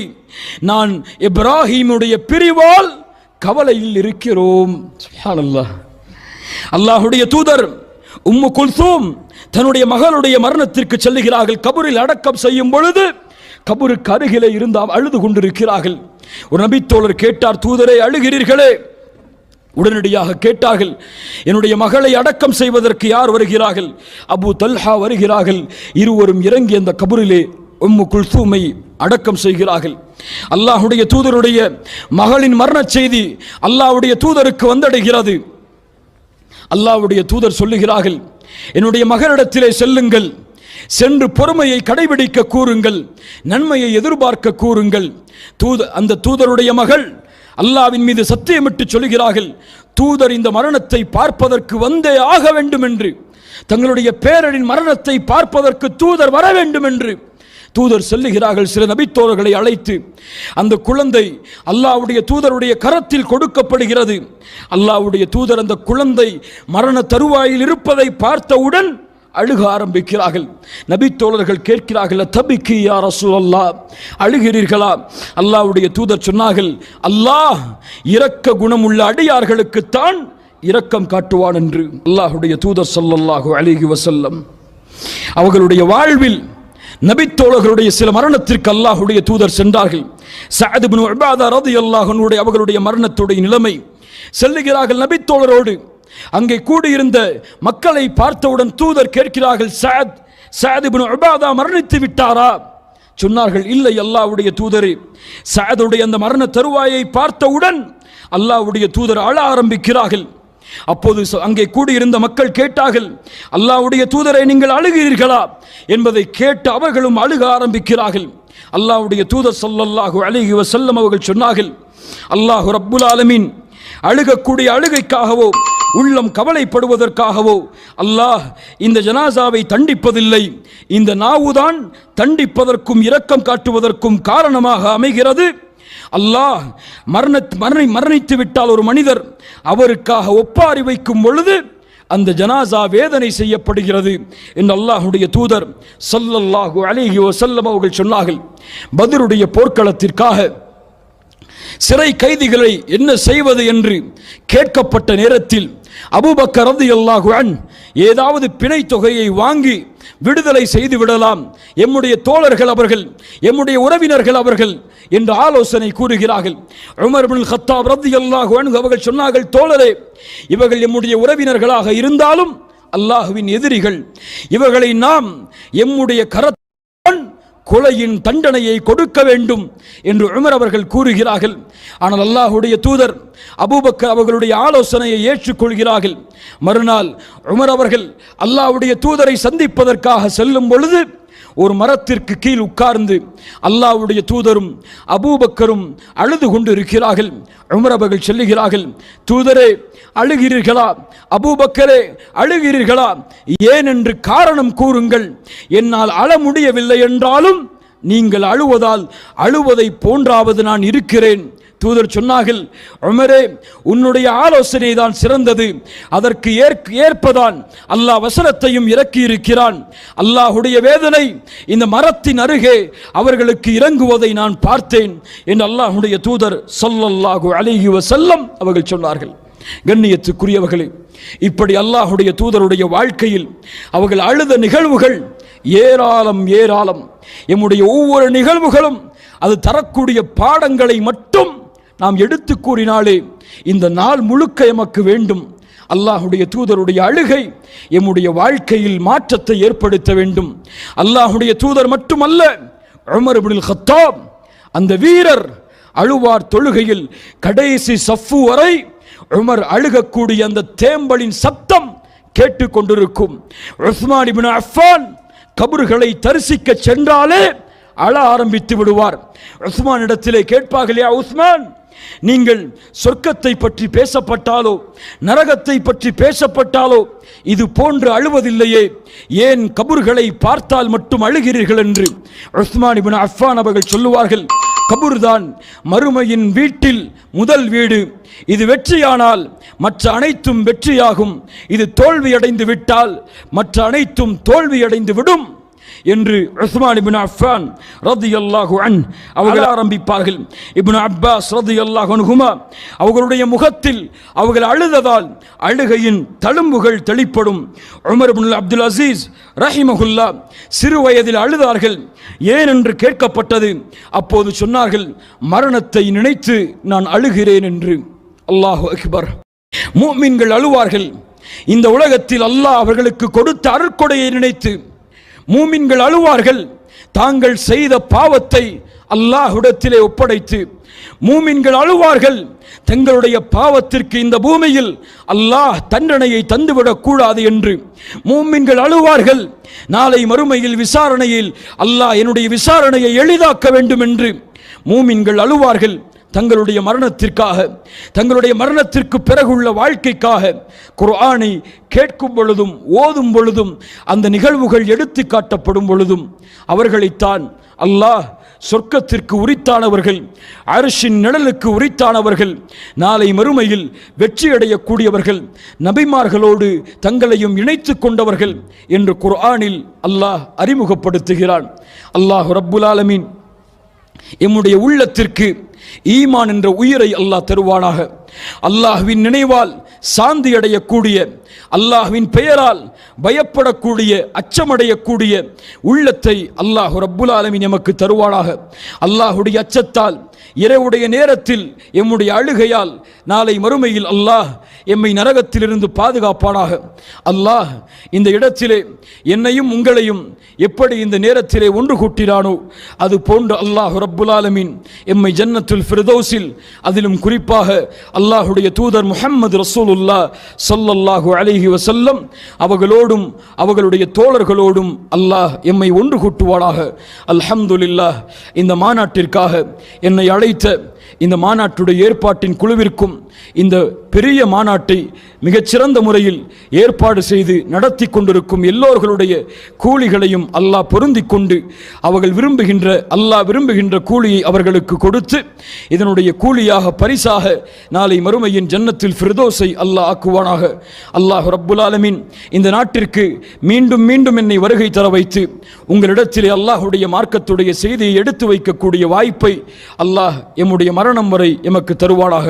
நான் இப்ராஹிமுடைய பிரிவால் கவலையில் இருக்கிறோம். சுப்ஹானல்லாஹ். அல்லாஹ்வுடைய தூதர் உம்மு குல்சூம் தன்னுடைய மகளுடைய மரணத்திற்கு செல்லுகிறார்கள். கபரில் அடக்கம் செய்யும் பொழுது கபருக்கு அருகிலே இருந்து அழுது கொண்டிருக்கிறார்கள். ஒரு நபித்தோழர் கேட்டார், தூதரே அழுகிறீர்களே? உடனடியாக கேட்டார்கள், என்னுடைய மகளை அடக்கம் செய்வதற்கு யார் வருகிறார்கள்? அபூ தல்ஹா வருகிறார்கள். இருவரும் இறங்கி அந்த கபரிலே உம்மு குல்சூமை அடக்கம் செய்கிறார்கள். அல்லாஹ்வுடைய தூதருடைய மகளின் மரண செய்தி அல்லாஹ்வுடைய தூதருக்கு வந்தடைகிறது. அல்லாஹ்வுடைய தூதர் சொல்லுகிறார்கள், என்னுடைய மகளிடத்திலே செல்லுங்கள், சென்று பொறுமையை கடைபிடிக்க கூறுங்கள், நன்மையை எதிர்பார்க்க கூறுங்கள். அந்த தூதருடைய மகள் அல்லாஹ்வின் மீது சத்தியமிட்டு சொல்கிறார்கள், தூதர் இந்த மரணத்தை பார்ப்பதற்கு வந்தே ஆக வேண்டும் என்று, தங்களுடைய பேரனின் மரணத்தை பார்ப்பதற்கு தூதர் வர வேண்டும் என்று தூதர் சொல்லுகிறார்கள். சில நபித்தோழர்களை அழைத்து அந்த குழந்தை அல்லாஹ்வுடைய தூதருடைய கரத்தில் கொடுக்கப்படுகிறது. அல்லாஹ்வுடைய தூதர் அந்த குழந்தை மரண தருவாயில் இருப்பதை பார்த்தவுடன் அழுக ஆரம்பிக்கிறார்கள். நபித்தோழர்கள் கேட்கிறார்கள், தபிக்கி யா ரசூலல்லாஹ், அழுகிறீர்களா? அல்லாஹ்வுடைய தூதர் சொன்னார்கள், அல்லாஹ் இரக்க குணமுள்ள அடியார்களுக்குத்தான் இரக்கம் காட்டுவான் என்று. அல்லாஹ்வுடைய தூதர் ஸல்லல்லாஹு அலைஹி வஸல்லம் அவர்களுடைய வாழ்வில் நபித்தோழர்களுடைய சில மரணத்திற்கு அல்லாஹ்வுடைய தூதர் சென்றார்கள். சஅத் இப்னு உபாதா ரலியல்லாஹு அன்ஹு அவர்களுடைய மரணத்துடைய நிலைமை செல்லுகிறார்கள் நபித்தோழரோடு. அங்கே கூடியிருந்த மக்களை பார்த்தவுடன் தூதர் கேட்கிறார்கள், சஅத் இப்னு உபாதா மரணித்து விட்டாரா? சொன்னார்கள், இல்லை அல்லாஹ்வுடைய தூதரே. சஅதுடைய அந்த மரண தருவாயை பார்த்தவுடன் அல்லாஹ்வுடைய தூதர் அழ ஆரம்பிக்கிறார்கள். அப்போது அங்கே கூடியிருந்த மக்கள் கேட்டார்கள், அல்லாஹ்வுடைய தூதரை நீங்கள் அழுகிறீர்களா என்பதை கேட்டு அவர்களும் அழுக ஆரம்பிக்கிறார்கள். அல்லாஹ்வுடைய தூதர் ஸல்லல்லாஹு அலைஹி வஸல்லம் அவர்கள் சொன்னார்கள், அல்லாஹ் ரப்புல் ஆலமீன் அழுகக்கூடிய அழுகைக்காகவோ உள்ளம் கவலைப்படுவதற்காகவோ அல்லாஹ் இந்த ஜனாசாவை தண்டிப்பதில்லை. இந்த நாவுதான் தண்டிப்பதற்கும் இரக்கம் காட்டுவதற்கும் காரணமாக அமைகிறது. அல்லாஹ் மரணித்து விட்டால் ஒரு மனிதர் அவருக்காக ஒப்பாரி வைக்கும் பொழுது அந்த ஜனாசா வேதனை செய்யப்படுகிறது என்று அல்லாஹ்வுடைய தூதர் ஸல்லல்லாஹு அலைஹி வஸல்லம் அவர்கள் சொன்னார்கள். பத்ருடைய போர்க்களத்திற்காக சிறை கைதிகளை என்ன செய்வது என்று கேட்கப்பட்ட நேரத்தில் அபூபக்கர் ரலியல்லாஹு அன்ஹு ஏதாவது பிணை தொகையை வாங்கி விடுதலை செய்து விடலாம், எம்முடைய தோழர்கள் அவர்கள், எம்முடைய உறவினர்கள் அவர்கள் என்று ஆலோசனை கூறுகிறார்கள். உமர் இப்னுல் கத்தாப் ரலியல்லாஹு அன்ஹு அவர்கள் சொன்னார்கள், தோழரே, இவர்கள் எம்முடைய உறவினர்களாக இருந்தாலும் அல்லாஹ்வின் எதிரிகள், இவர்களை நாம் எம்முடைய கரத்தான் கொலையின் தண்டனையை கொடுக்க வேண்டும் என்று உமர் அவர்கள் கூறுகிறார்கள். ஆனால் அல்லாஹ்வுடைய தூதர் அபூபக்கர் அவர்களுடைய ஆலோசனையை ஏற்றுக்கொள்கிறார்கள். மறுநாள் உமர் அவர்கள் அல்லாஹ்வுடைய தூதரை சந்திப்பதற்காக செல்லும் பொழுது ஒரு மரத்திற்கு கீழ் உட்கார்ந்து அல்லாஹ்வுடைய தூதரும் அபூபக்கரும் அழுது கொண்டு இருக்கிறார்கள். உமர் அவர்கள் சொல்லுகிறார்கள், தூதரே அழுகிறீர்களா? அபூபக்கரே அழுகிறீர்களா? ஏன் என்று காரணம் கூறுங்கள். என்னால் அழ முடியவில்லை என்றாலும் நீங்கள் அழுவதால் அழுவதை போன்றாவது நான் இருக்கிறேன். தூதர் சொன்னார்கள், உமரே, உன்னுடைய ஆலோசனை தான் சிறந்தது. அதற்கு ஏற்பதான் அல்லாஹ் வசனத்தையும் இறக்கி இருக்கிறான். அல்லாஹ்வுடைய வேதனை இந்த மரத்தின் அருகே அவர்களுக்கு இறங்குவதை நான் பார்த்தேன் என்று அல்லாஹ்வுடைய தூதர் ஸல்லல்லாஹு அலைஹி வஸல்லம் அவர்கள் சொன்னார்கள். கண்ணியத்துக்குரியவர்களே, இப்படி அல்லாஹ்வுடைய தூதருடைய வாழ்க்கையில் அவர்கள் அழுத நிகழ்வுகள் ஏராளம் ஏராளம். எம்முடைய ஒவ்வொரு நிகழ்வுகளும் அது தரக்கூடிய பாடங்களை மட்டும் நாம் எடுத்து கூறினாலே இந்த நாள் முழுக்க எமக்கு வேண்டும். அல்லாஹ்வுடைய தூதருடைய அழுகை எம்முடைய வாழ்க்கையில் மாற்றத்தை ஏற்படுத்த வேண்டும். அல்லாஹ்வுடைய தூதர் மட்டுமல்ல, உமர் இப்னுல் கத்தாப் அந்த வீரர் அழுவார். தொழுகையில் கடைசி சஃப்பு வரை உமர் அழுகக்கூடிய அந்த தேம்பலின் சப்தம் கேட்டுக்கொண்டிருக்கும். உஸ்மான் இப்னு அஃபான் கபர்களை தரிசிக்க சென்றாலே அழ ஆரம்பித்து விடுவார். உஸ்மான் இடத்திலே கேட்பார்கள், யா உஸ்மான், நீங்கள் சொர்க்கத்தை பற்றி பேசப்பட்டாலோ நரகத்தை பற்றி பேசப்பட்டாலோ இது போன்று அழுவதில்லையே, ஏன் கபர்களை பார்த்தால் மட்டும் அழுகிறீர்கள் என்று உஸ்மான் இப்னு அஃபான் அவர்கள் சொல்லுவார்கள், கபர் தான் மறுமையின் வீட்டில் முதல் வீடு. இது வெற்றியானால் மற்ற அனைத்தும் வெற்றியாகும், இது தோல்வியடைந்து விட்டால் மற்ற அனைத்தும் தோல்வியடைந்து விடும் என்று உஸ்மான் இப்னு அஃபான் ரலியல்லாஹு அன்ஹு அவர்கள் ஆரம்பிப்பார்கள். இப்னு அப்பாஸ் ரலியல்லாஹு அன்ஹுமா அவர்களுடைய முகத்தில் அவர்கள் அழுததால் அழுகையின் தழும்புகள் தெளிப்படும். உமர் இப்னு அப்துல் அசீஸ் ரஹிமஹுல்லா சிறு வயதில் அழுதார்கள். ஏன் என்று கேட்கப்பட்டது. அப்போது சொன்னார்கள், மரணத்தை நினைத்து நான் அழுகிறேன் என்று. அல்லாஹு அக்பர். முஃமின்கள் அழுவார்கள். இந்த உலகத்தில் அல்லாஹ் அவர்களுக்கு கொடுத்த அருட்கொடையை நினைத்து மூமின்கள் அழுவார்கள். தாங்கள் செய்த பாவத்தை அல்லாஹ்விடத்திலே ஒப்படைத்து மூமின்கள் அழுவார்கள். தங்களுடைய பாவத்திற்கு இந்த பூமியில் அல்லாஹ் தண்டனையை தந்துவிடக் கூடாது என்று மூமின்கள் அழுவார்கள். நாளை மறுமையில் விசாரணையில் அல்லாஹ் என்னுடைய விசாரணையை எளிதாக்க வேண்டும் என்று மூமின்கள் அழுவார்கள். தங்களுடைய மரணத்திற்காக, தங்களுடைய மரணத்திற்கு பிறகுள்ள வாழ்க்கைக்காக குர்ஆனை கேட்கும் பொழுதும் ஓதும் பொழுதும் அந்த நிகழ்வுகள் எடுத்து காட்டப்படும் பொழுதும் அவர்களைத்தான் அல்லாஹ் சொர்க்கத்திற்கு உரித்தானவர்கள், அர்ஷின் நிழலுக்கு உரித்தானவர்கள், நாளை மறுமையில் வெற்றியடையக்கூடியவர்கள், நபிமார்களோடு தங்களையும் இணைத்து கொண்டவர்கள் என்று குர்ஆனில் அல்லாஹ் அறிமுகப்படுத்துகிறான். அல்லாஹ் ரப்புல் ஆலமீன் எம்முடைய உள்ளத்திற்கு ஈமான் என்ற உயிரை அல்லாஹ் தருவானாக. அல்லாஹ்வின் நினைவால் சாந்தி அடையக்கூடிய, அல்லாஹ்வின் பெயரால் பயப்படக்கூடிய, அச்சமடையக்கூடிய உள்ளத்தை அல்லாஹ் ரப்புல் ஆலமீன் எமக்கு தருவானாக. அல்லாஹுடைய அச்சத்தால் இரவுடைய நேரத்தில் எம்முடைய அழுகையால் நாளை மறுமையில் அல்லாஹ் எம்மை நரகத்திலிருந்து பாதுகாப்பானாக. அல்லாஹ் இந்த இடத்திலே என்னையும் உங்களையும் எப்படி இந்த நேரத்திலே ஒன்று கூட்டினானோ அது போன்று அல்லாஹ் ரப்புல் ஆலமீன் எம்மை ஜன்னத்துல் ஃபிர்தௌஸில், அதிலும் குறிப்பாக அல்லாஹுடைய தூதர் முஹம்மது ரசூலுல்லாஹ் ஸல்லல்லாஹு அலைஹி வஸல்லம் அவர்களோடும் அவர்களுடைய தோழர்களோடும் அல்லாஹ் எம்மை ஒன்று கூட்டுவானாக. அல்ஹம்துலில்லாஹ். இந்த மாநாட்டிற்காக என்னை அழைத்த இந்த மாநாட்டுடைய ஏற்பாட்டின் குழுவிற்கும் இந்த பெரிய மாநாட்டை மிகச்சிறந்த முறையில் ஏற்பாடு செய்து நடத்தி கொண்டிருக்கும் எல்லோர்களுடைய கூலிகளையும் அல்லாஹ் பொருந்தி கொண்டு அவர்கள் விரும்புகின்ற, அல்லாஹ் விரும்புகின்ற கூலியை அவர்களுக்கு கொடுத்து இதனுடைய கூலியாக பரிசாக நாளை மறுமையின் ஜன்னத்தில் ஃபிர்தௌஸை அல்லாஹ் ஆக்குவானாக. அல்லாஹ் ரப்புல் ஆலமீன் இந்த நாட்டிற்கு மீண்டும் மீண்டும் என்னை வருகை தர வைத்து உங்களிடத்திலே அல்லாஹுடைய மார்க்கத்துடைய செய்தியை எடுத்து வைக்கக்கூடிய வாய்ப்பை அல்லாஹ் எம்முடைய மரணம் வரை எமக்கு தருவானாக.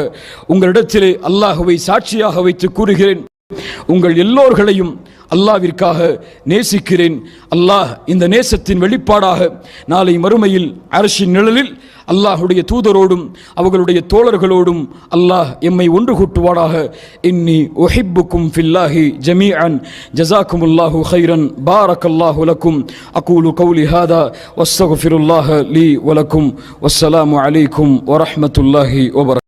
உங்களிடத்திலே அல்லாஹுவை சாட்சியாக வைத்து கூறுகிறேன், உங்கள் எல்லோர்களையும் அல்லாஹ்விற்காக நேசிக்கிறேன். அல்லாஹ் இந்த நேசத்தின் வெளிப்பாடாக நாளை மறுமையில் அர்ஷின் நிழலில் அல்லாஹுடைய தூதரோடும் அவர்களுடைய தோழர்களோடும் அல்லாஹ் எம்மை ஒன்று கூட்டுவானாக. இன்னி உஹிப்புக்கும் ஃபில்லாஹி ஜமீஅன் ஜஸாக்குமுல்லாஹு கைரன் பாரக்கல்லாஹு லக்கும் அகூலு கௌலி ஹாதா வஸ்தக்ஃபிருல்லாஹ லீ வலக்கும் வஸ்ஸலாமு அலைக்கும் வரஹ்மத்துல்லாஹி வபரகாத்துஹு.